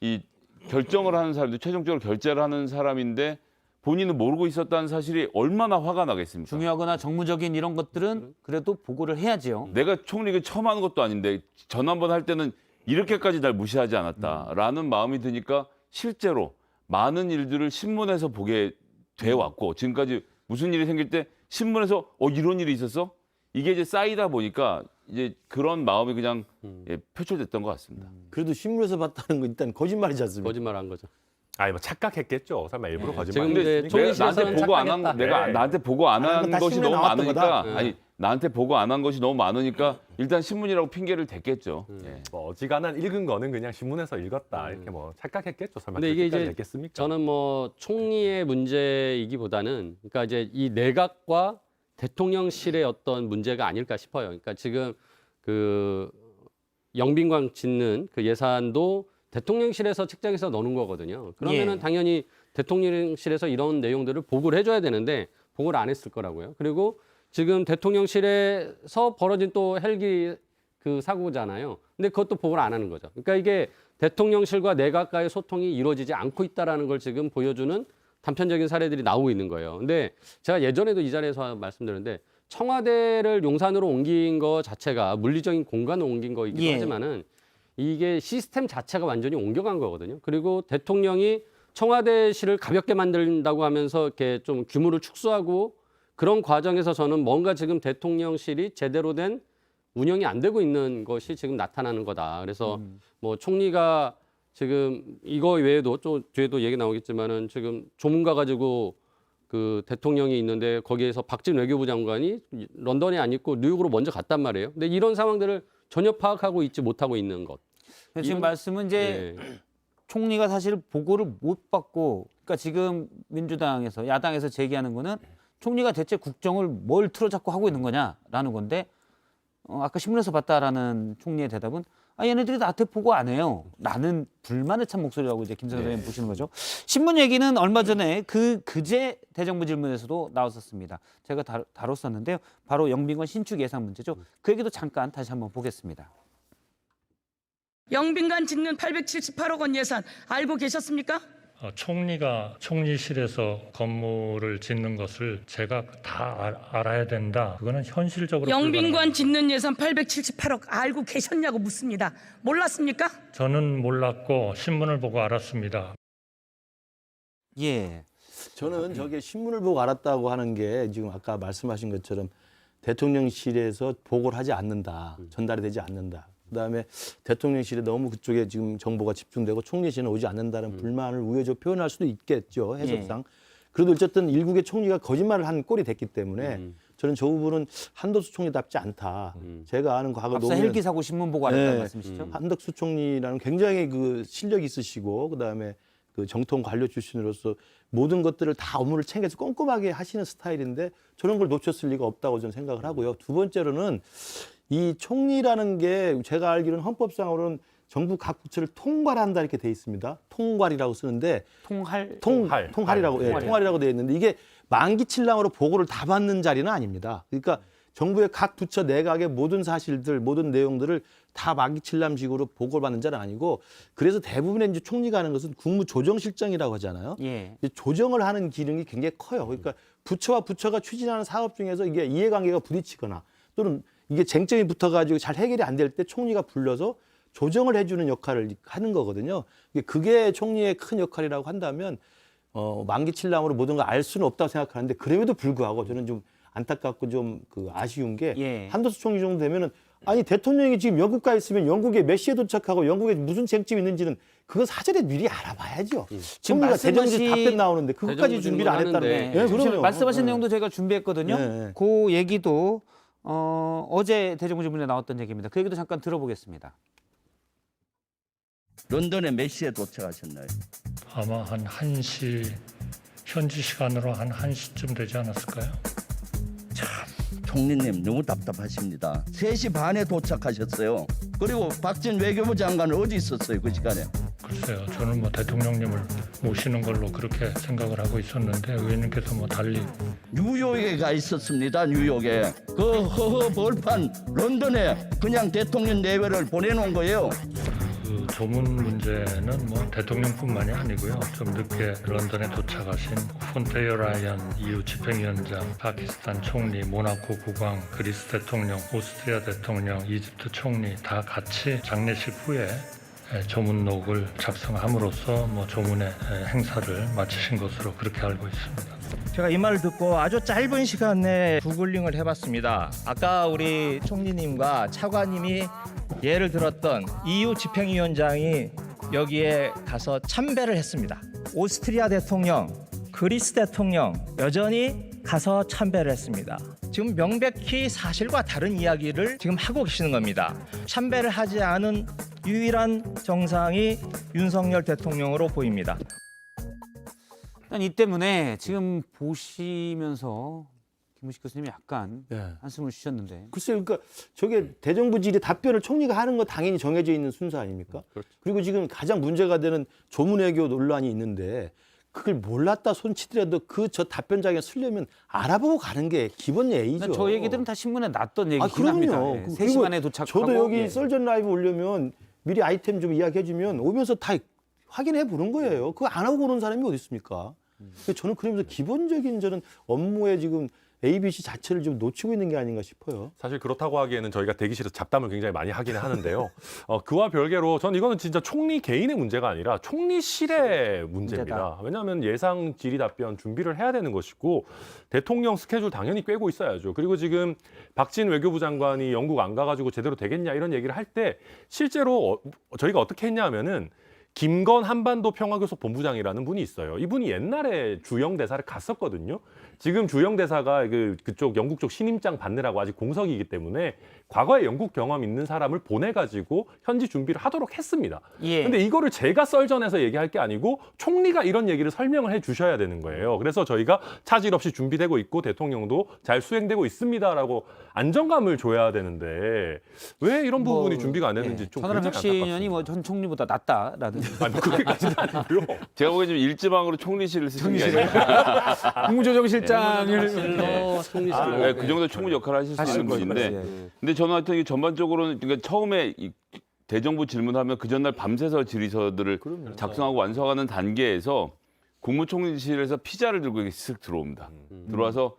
이 결정을 하는 사람도 최종적으로 결재를 하는 사람인데 본인은 모르고 있었다는 사실이 얼마나 화가 나겠습니까? 중요하거나 정무적인 이런 것들은 그래도 보고를 해야지요. 내가 총리가 처음 하는 것도 아닌데 전화 한번 할 때는 이렇게까지 날 무시하지 않았다라는 마음이 드니까 실제로 많은 일들을 신문에서 보게 돼 왔고 지금까지 무슨 일이 생길 때 신문에서 이런 일이 있었어? 이게 이제 쌓이다 보니까 이제 그런 마음이 그냥 표출됐던 것 같습니다. 그래도 신문에서 봤다는 건 일단 거짓말이지 않습니까? 거짓말한 거죠. 아니 뭐 착각했겠죠. 설마 일부러 네. 거짓말. 지금 이제 내가 총리실에서는 나한테 보고 안 한 착각했다. 내가 네. 나한테 보고 안 안 한 한 건 다 것이 신문에 너무 나왔던 많으니까 거다. 아니 나한테 보고 안 한 것이 너무 많으니까 일단 신문이라고 핑계를 댔겠죠. 예. 뭐 어지간한 읽은 거는 그냥 신문에서 읽었다 이렇게 뭐 착각했겠죠. 설마. 근데 이게 이제 그렇게까지 냈겠습니까? 저는 뭐 총리의 문제이기보다는 그러니까 이제 이 내각과 대통령실의 어떤 문제가 아닐까 싶어요. 그러니까 지금 그 영빈관 짓는 그 예산도 대통령실에서 책정해서 넣는 거거든요. 그러면은 예. 당연히 대통령실에서 이런 내용들을 보고를 해줘야 되는데 보고를 안 했을 거라고요. 그리고 지금 대통령실에서 벌어진 또 헬기 그 사고잖아요. 근데 그것도 보고를 안 하는 거죠. 그러니까 이게 대통령실과 내각과의 소통이 이루어지지 않고 있다라는 걸 지금 보여주는 단편적인 사례들이 나오고 있는 거예요. 근데 제가 예전에도 이 자리에서 말씀드렸는데 청와대를 용산으로 옮긴 거 자체가 물리적인 공간을 옮긴 거이기도 예. 하지만은 이게 시스템 자체가 완전히 옮겨간 거거든요. 그리고 대통령이 청와대실을 가볍게 만든다고 하면서 이렇게 좀 규모를 축소하고 그런 과정에서 저는 뭔가 지금 대통령실이 제대로 된 운영이 안 되고 있는 것이 지금 나타나는 거다. 그래서 뭐 총리가 지금 이거 외에도 또 뒤에도 얘기 나오겠지만은 지금 조문가 가지고 그 대통령이 있는데 거기에서 박진 외교부 장관이 런던에 안 있고 뉴욕으로 먼저 갔단 말이에요. 근데 이런 상황들을 전혀 파악하고 있지 못하고 있는 것. 지금 말씀은 이제 네. 총리가 사실 보고를 못 받고, 그러니까 지금 민주당에서 야당에서 제기하는 거는 총리가 대체 국정을 뭘 틀어잡고 하고 있는 거냐라는 건데, 아까 신문에서 봤다라는 총리의 대답은 얘네들이 나한테 보고 안 해요. 라는 불만에 찬 목소리라고 이제 김성현 의원님 보시는 거죠. 신문 얘기는 얼마 전에 그제 대정부 질문에서도 나왔었습니다. 제가 다뤘었는데요. 바로 영빈관 신축 예산 문제죠. 그 얘기도 잠깐 다시 한번 보겠습니다. 영빈관 짓는 878억 원 예산 알고 계셨습니까? 총리가 총리실에서 건물을 짓는 것을 제가 다 알아야 된다. 그거는 현실적으로 영빈관 짓는 예산 878억 알고 계셨냐고 묻습니다. 몰랐습니까? 저는 몰랐고 신문을 보고 알았습니다. 예. 저는 저게 신문을 보고 알았다고 하는 게 지금 아까 말씀하신 것처럼 대통령실에서 보고를 하지 않는다. 전달이 되지 않는다. 그다음에 대통령실에 너무 그쪽에 지금 정보가 집중되고 총리실은 오지 않는다는 불만을 우회적으로 표현할 수도 있겠죠. 해석상. 그래도 어쨌든 일국의 총리가 거짓말을 한 꼴이 됐기 때문에 저는 저 부분은 한덕수 총리답지 않다. 제가 아는 과거 앞서 노무현 헬기 사고 신문 보고 알았다는 말씀이시죠? 한덕수 총리라는 굉장히 그 실력이 있으시고 그다음에 그 정통 관료 출신으로서 모든 것들을 다 업무를 챙겨서 꼼꼼하게 하시는 스타일인데 저런 걸 놓쳤을 리가 없다고 저는 생각을 하고요. 두 번째로는 이 총리라는 게 제가 알기로는 헌법상으로는 정부 각 부처를 통괄한다 이렇게 돼 있습니다. 통괄이라고 쓰는데 통할이라고 돼 있는데 이게 만기 칠랑으로 보고를 다 받는 자리는 아닙니다. 그러니까 정부의 각 부처 내각의 모든 사실들, 모든 내용들을 다 만기 칠람식으로 보고를 받는 자는 아니고 그래서 대부분의 이제 총리가 하는 것은 국무조정실장이라고 하잖아요. 예. 조정을 하는 기능이 굉장히 커요. 그러니까 부처와 부처가 추진하는 사업 중에서 이게 이해관계가 부딪히거나 또는 이게 쟁점이 붙어가지고 잘 해결이 안 될 때 총리가 불러서 조정을 해주는 역할을 하는 거거든요. 그게 총리의 큰 역할이라고 한다면 만기 칠랑으로 모든 걸 알 수는 없다고 생각하는데 그럼에도 불구하고 저는 좀 안타깝고 좀 그 아쉬운 게 한덕수 총리 정도 되면은 아니 대통령이 지금 영국 가 있으면 영국에 몇 시에 도착하고 영국에 무슨 쟁점이 있는지는 그거 사전에 미리 알아봐야죠. 총리가 대정부질 답변 나오는데 그것까지 준비를 안 했다는 네. 거예요. 그럼요. 말씀하신 내용도 제가 준비했거든요. 네. 그 얘기도 어제 대정부 질문에 나왔던 얘기입니다. 그 얘기도 잠깐 들어보겠습니다. 런던에 몇 시에 도착하셨나요? 아마 한 1시 현지 시간으로 한 1시쯤 되지 않았을까요? 총리님 너무 답답하십니다. 3시 반에 도착하셨어요. 그리고 박진 외교부 장관은 어디 있었어요 그 시간에? 글쎄요. 저는 뭐 대통령님을 모시는 걸로 그렇게 생각을 하고 있었는데 의원님께서 뭐 달리 뉴욕에 가 있었습니다. 뉴욕에. 그 허허 벌판 런던에 그냥 대통령 내외를 보내놓은 거예요. 그 조문 문제는 뭐 대통령뿐만이 아니고요. 좀 늦게 런던에 도착하신 폰테이어 라이언 EU 집행위원장, 파키스탄 총리, 모나코 국왕, 그리스 대통령, 오스트리아 대통령, 이집트 총리 다 같이 장례식 후에 조문록을 작성함으로써 뭐 조문의 행사를 마치신 것으로 그렇게 알고 있습니다. 제가 이 말을 듣고 아주 짧은 시간 내에 구글링을 해봤습니다. 아까 우리 총리님과 차관님이 예를 들었던 EU 집행위원장이 여기에 가서 참배를 했습니다. 오스트리아 대통령, 그리스 대통령 여전히 가서 참배를 했습니다. 지금 명백히 사실과 다른 이야기를 지금 하고 계시는 겁니다. 참배를 하지 않은 유일한 정상이 윤석열 대통령으로 보입니다. 일단 이 때문에 지금 보시면서 김무식 교수님이 약간 한숨을 쉬셨는데. 글쎄요, 그러니까 저게 대정부 질의 답변을 총리가 하는 거 당연히 정해져 있는 순서 아닙니까? 그렇죠. 그리고 지금 가장 문제가 되는 조문외교 논란이 있는데 그걸 몰랐다 손치더라도 그 저 답변장에 쓰려면 알아보고 가는 게 기본 예의죠. 저 얘기들은 다 신문에 났던 얘기긴 그럼요. 합니다. 3시간에 도착하고. 저도 여기 썰전 라이브 오려면 미리 아이템 좀 이야기해주면 오면서 다 확인해 보는 거예요. 그거 안 하고 오는 사람이 어디 있습니까? 저는 그러면서 기본적인 저는 업무에 지금 ABC 자체를 좀 놓치고 있는 게 아닌가 싶어요. 사실 그렇다고 하기에는 저희가 대기실에서 잡담을 굉장히 많이 하기는 하는데요. 그와 별개로 저는 이거는 진짜 총리 개인의 문제가 아니라 총리실의 문제입니다. 왜냐하면 예상 질의 답변 준비를 해야 되는 것이고 대통령 스케줄 당연히 꿰고 있어야죠. 그리고 지금 박진 외교부 장관이 영국 안 가가지고 제대로 되겠냐 이런 얘기를 할 때 실제로 저희가 어떻게 했냐 하면은 김건 한반도 평화교섭 본부장이라는 분이 있어요. 이분이 옛날에 주영 대사를 갔었거든요. 지금 주영 대사가 그쪽 영국 쪽 신임장 받느라고 아직 공석이기 때문에 과거에 영국 경험 있는 사람을 보내가지고 현지 준비를 하도록 했습니다. 예. 근데 이거를 제가 썰전에서 얘기할 게 아니고 총리가 이런 얘기를 설명을 해 주셔야 되는 거예요. 그래서 저희가 차질 없이 준비되고 있고 대통령도 잘 수행되고 있습니다라고 안정감을 줘야 되는데 왜 이런 부분이 준비가 안 됐는지 좀 천하람 굉장히 혁신위원이 뭐 전 총리보다 낫다라는 아니, 뭐 그렇게까지는 아니고요. 제가 보기엔 좀 일지망으로 총리실을 쓰는 게 아니라 국무조정실장을 네, 그 정도 총리 역할을 하실 수 있는 분인데 근데 저는 하여튼 이게 전반적으로는 그러니까 처음에 이 대정부 질문하면 그 전날 밤새서 질의서들을 작성하고 완성하는 단계에서 국무총리실에서 피자를 들고 이렇게 쓱 들어옵니다. 들어와서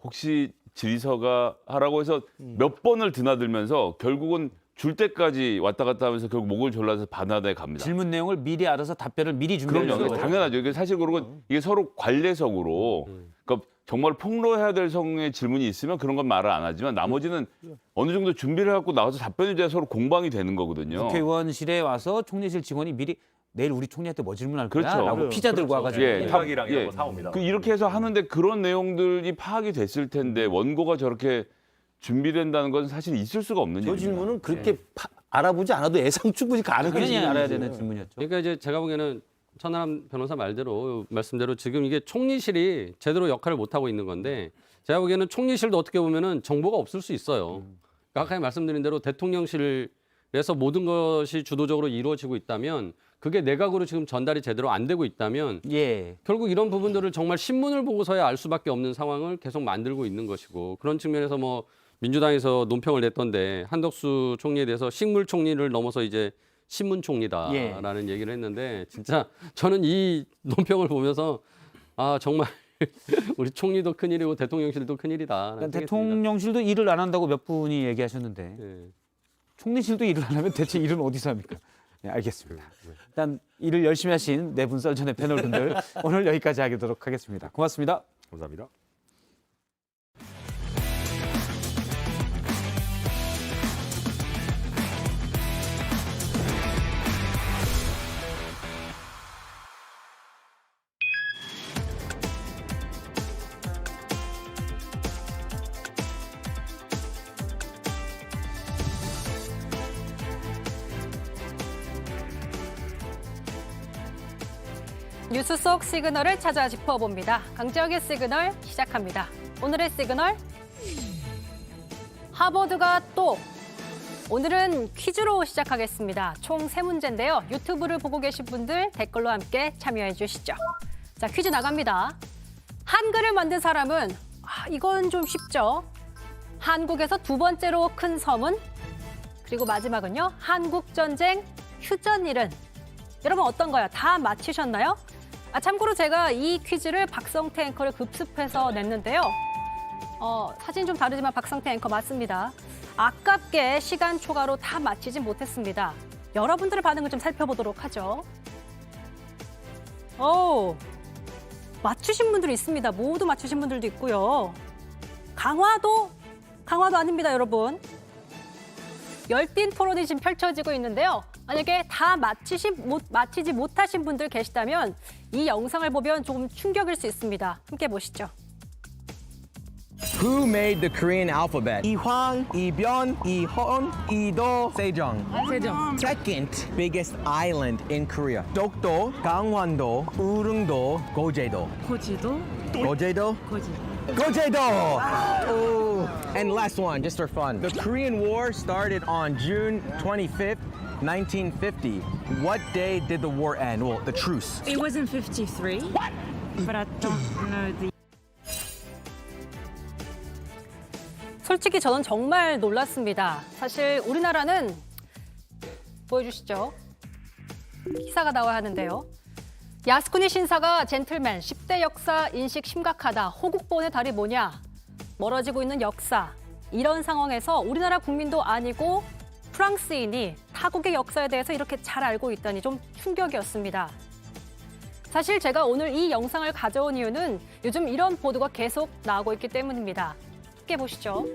혹시 질의서가 하라고 해서 몇 번을 드나들면서 결국은 줄 때까지 왔다 갔다 하면서 결국 목을 졸라서 반환에 갑니다. 질문 내용을 미리 알아서 답변을 미리 준비하는 그럼요. 거죠. 당연하죠. 이게 사실 그리고 이게 서로 관례석으로 그러니까 정말 폭로해야 될 성의 질문이 있으면 그런 건 말을 안 하지만 나머지는 어느 정도 준비를 해갖고 나와서 답변을 줘야 서로 공방이 되는 거거든요. 국회의원실에 와서 총리실 직원이 미리 내일 우리 총리한테 뭐 질문할 거야? 그렇죠. 라고 피자 들고 와가지고 예, 일박이랑 이런 거 사옵니다. 이렇게 해서 하는데 그런 내용들이 파악이 됐을 텐데 원고가 저렇게 준비된다는 건 사실 있을 수가 없는 저 일입니다. 질문은 그렇게 알아보지 않아도 예상 충분히 가능한 당연히 질문이죠. 알아야 되는 질문이었죠. 그러니까 이제 제가 보기에는 천하람 변호사 말씀대로 지금 이게 총리실이 제대로 역할을 못 하고 있는 건데 제가 보기에는 총리실도 어떻게 보면은 정보가 없을 수 있어요. 그러니까 아까 말씀드린 대로 대통령실에서 모든 것이 주도적으로 이루어지고 있다면 그게 내각으로 지금 전달이 제대로 안 되고 있다면 예. 결국 이런 부분들을 정말 신문을 보고서야 알 수밖에 없는 상황을 계속 만들고 있는 것이고 그런 측면에서 뭐 민주당에서 논평을 냈던데 한덕수 총리에 대해서 식물 총리를 넘어서 이제 신문 총리다라는 얘기를 했는데 진짜 저는 이 논평을 보면서 아 정말 우리 총리도 큰일이고 대통령실도 큰일이다. 그러니까 대통령실도 일을 안 한다고 몇 분이 얘기하셨는데 총리실도 일을 안 하면 대체 일은 어디서 합니까? 네, 알겠습니다. 일단 일을 열심히 하신 네 분 썰전의 패널분들 오늘 여기까지 하도록 하겠습니다. 고맙습니다. 감사합니다. 뉴스 속 시그널을 찾아 짚어봅니다. 강지혁의 시그널 시작합니다. 오늘의 시그널 하버드가 또 오늘은 퀴즈로 시작하겠습니다. 총 3문제인데요. 유튜브를 보고 계신 분들 댓글로 함께 참여해 주시죠. 자, 퀴즈 나갑니다. 한글을 만든 사람은 이건 좀 쉽죠. 한국에서 두 번째로 큰 섬은? 그리고 마지막은요. 한국전쟁 휴전일은? 여러분 어떤가요? 다 맞히셨나요? 참고로 제가 이 퀴즈를 박성태 앵커를 급습해서 냈는데요. 사진 좀 다르지만 박성태 앵커 맞습니다. 아깝게 시간 초과로 다 맞히진 못했습니다. 여러분들의 반응을 좀 살펴보도록 하죠. 맞추신 분들이 있습니다. 모두 맞추신 분들도 있고요. 강화도 아닙니다, 여러분. 열띤 토론이 지금 펼쳐지고 있는데요. 만약에 다 맞히지 못하신 분들 계시다면 이 영상을 보면 조금 충격일 수 있습니다. 함께 보시죠. Who made the Korean alphabet? 이황, 이변, 이헌, 이도, 세종. 세종. Second biggest island in Korea. 독도, 강원도, 우릉도, 고제도. 고지도. 고제도? Gojedo! Oh. And last one, just for fun. The Korean War started on June 25th, 1950. What day did the war end? Well, the truce. It was in 53. What? But I don't know the 솔직히 저는 정말 놀랐습니다. 사실 우리나라는 보여주시죠. 기사가 나와야 하는데요. 야스쿠니 신사가 젠틀맨, 10대 역사 인식 심각하다. 호국보훈의 달이 뭐냐? 멀어지고 있는 역사. 이런 상황에서 우리나라 국민도 아니고 프랑스인이 타국의 역사에 대해서 이렇게 잘 알고 있다니 좀 충격이었습니다. 사실 제가 오늘 이 영상을 가져온 이유는 요즘 이런 보도가 계속 나오고 있기 때문입니다. 함께 보시죠.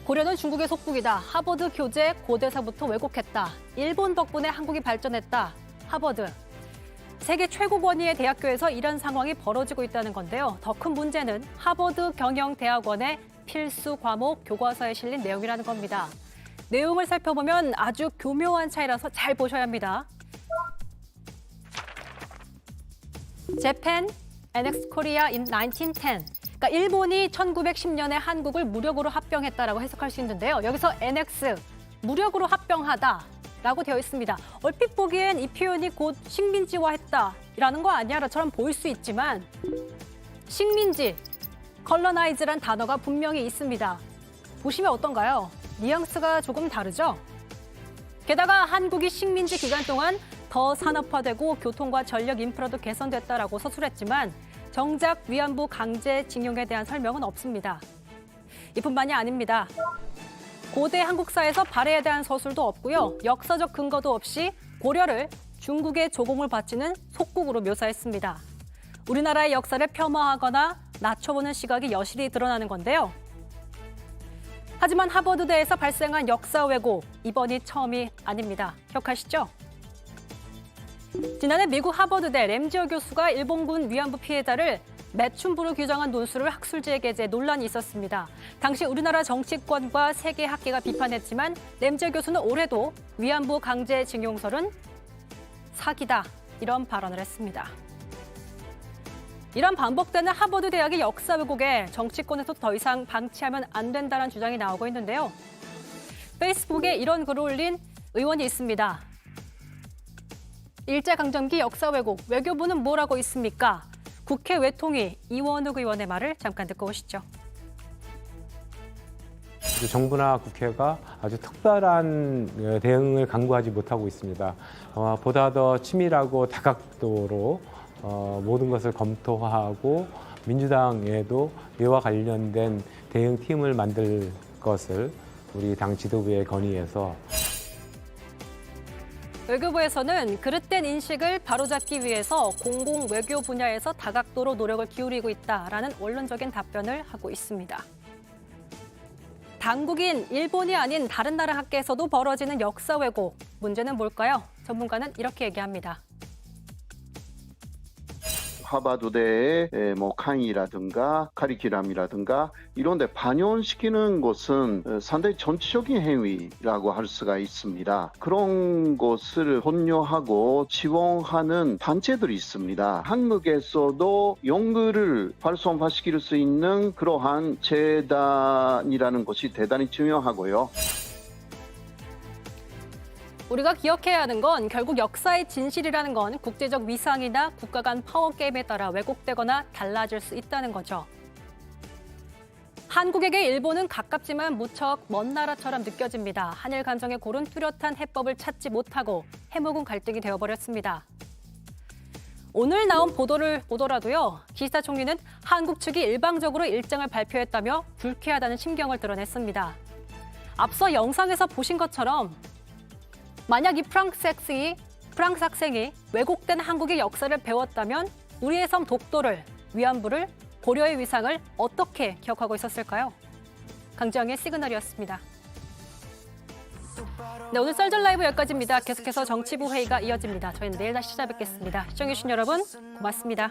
고려는 중국의 속국이다. 하버드 교재 고대사부터 왜곡했다. 일본 덕분에 한국이 발전했다. 하버드. 세계 최고 권위의 대학교에서 이런 상황이 벌어지고 있다는 건데요. 더 큰 문제는 하버드 경영대학원의 필수 과목 교과서에 실린 내용이라는 겁니다. 내용을 살펴보면 아주 교묘한 차이라서 잘 보셔야 합니다. Japan annexed Korea in 1910. 그러니까 일본이 1910년에 한국을 무력으로 합병했다라고 해석할 수 있는데요. 여기서 annex, 무력으로 합병하다라고 되어 있습니다. 얼핏 보기엔 이 표현이 곧 식민지화했다라는 거 아니야라처럼 보일 수 있지만 식민지, colonize란 단어가 분명히 있습니다. 보시면 어떤가요? 뉘앙스가 조금 다르죠? 게다가 한국이 식민지 기간 동안 더 산업화되고 교통과 전력 인프라도 개선됐다라고 서술했지만 정작 위안부 강제징용에 대한 설명은 없습니다. 이뿐만이 아닙니다. 고대 한국사에서 발해에 대한 서술도 없고요. 역사적 근거도 없이 고려를 중국의 조공을 바치는 속국으로 묘사했습니다. 우리나라의 역사를 폄하하거나 낮춰보는 시각이 여실히 드러나는 건데요. 하지만 하버드대에서 발생한 역사 왜곡, 이번이 처음이 아닙니다. 기억하시죠? 지난해 미국 하버드대 램지어 교수가 일본군 위안부 피해자를 매춘부로 규정한 논술을 학술지에 게재해 논란이 있었습니다. 당시 우리나라 정치권과 세계 학계가 비판했지만 램지어 교수는 올해도 위안부 강제징용설은 사기다, 이런 발언을 했습니다. 이런 반복되는 하버드 대학의 역사 왜곡에 정치권에서 더 이상 방치하면 안 된다는 주장이 나오고 있는데요. 페이스북에 이런 글을 올린 의원이 있습니다. 일제강점기 역사 왜곡, 외교부는 뭘 하고 있습니까? 국회 외통위 이원욱 의원의 말을 잠깐 듣고 오시죠. 정부나 국회가 아주 특별한 대응을 강구하지 못하고 있습니다. 보다 더 치밀하고 다각도로 모든 것을 검토하고 민주당에도 이와 관련된 대응팀을 만들 것을 우리 당 지도부에 건의해서 외교부에서는 그릇된 인식을 바로잡기 위해서 공공 외교 분야에서 다각도로 노력을 기울이고 있다라는 원론적인 답변을 하고 있습니다. 당국인 일본이 아닌 다른 나라 학계에서도 벌어지는 역사 왜곡, 문제는 뭘까요? 전문가는 이렇게 얘기합니다. 하버드대의 강의라든가 카리큘럼이라든가 이런 데 반영시키는 것은 상당히 전체적인 행위라고 할 수가 있습니다. 그런 것을 권유하고 지원하는 단체들이 있습니다. 한국에서도 연구를 활성화시킬 수 있는 그러한 재단이라는 것이 대단히 중요하고요. 우리가 기억해야 하는 건 결국 역사의 진실이라는 건 국제적 위상이나 국가 간 파워 게임에 따라 왜곡되거나 달라질 수 있다는 거죠. 한국에게 일본은 가깝지만 무척 먼 나라처럼 느껴집니다. 한일 감정의 고른 뚜렷한 해법을 찾지 못하고 해묵은 갈등이 되어버렸습니다. 오늘 나온 보도를 보더라도요. 기시다 총리는 한국 측이 일방적으로 일정을 발표했다며 불쾌하다는 심경을 드러냈습니다. 앞서 영상에서 보신 것처럼 만약 이 프랑스 학생이 왜곡된 한국의 역사를 배웠다면 우리의 섬 독도를, 위안부를, 고려의 위상을 어떻게 기억하고 있었을까요? 강지영의 시그널이었습니다. 네, 오늘 썰전 라이브 여기까지입니다. 계속해서 정치부 회의가 이어집니다. 저희는 내일 다시 찾아뵙겠습니다. 시청해주신 여러분 고맙습니다.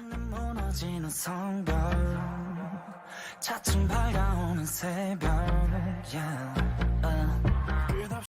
차츰 밝아오는 새벽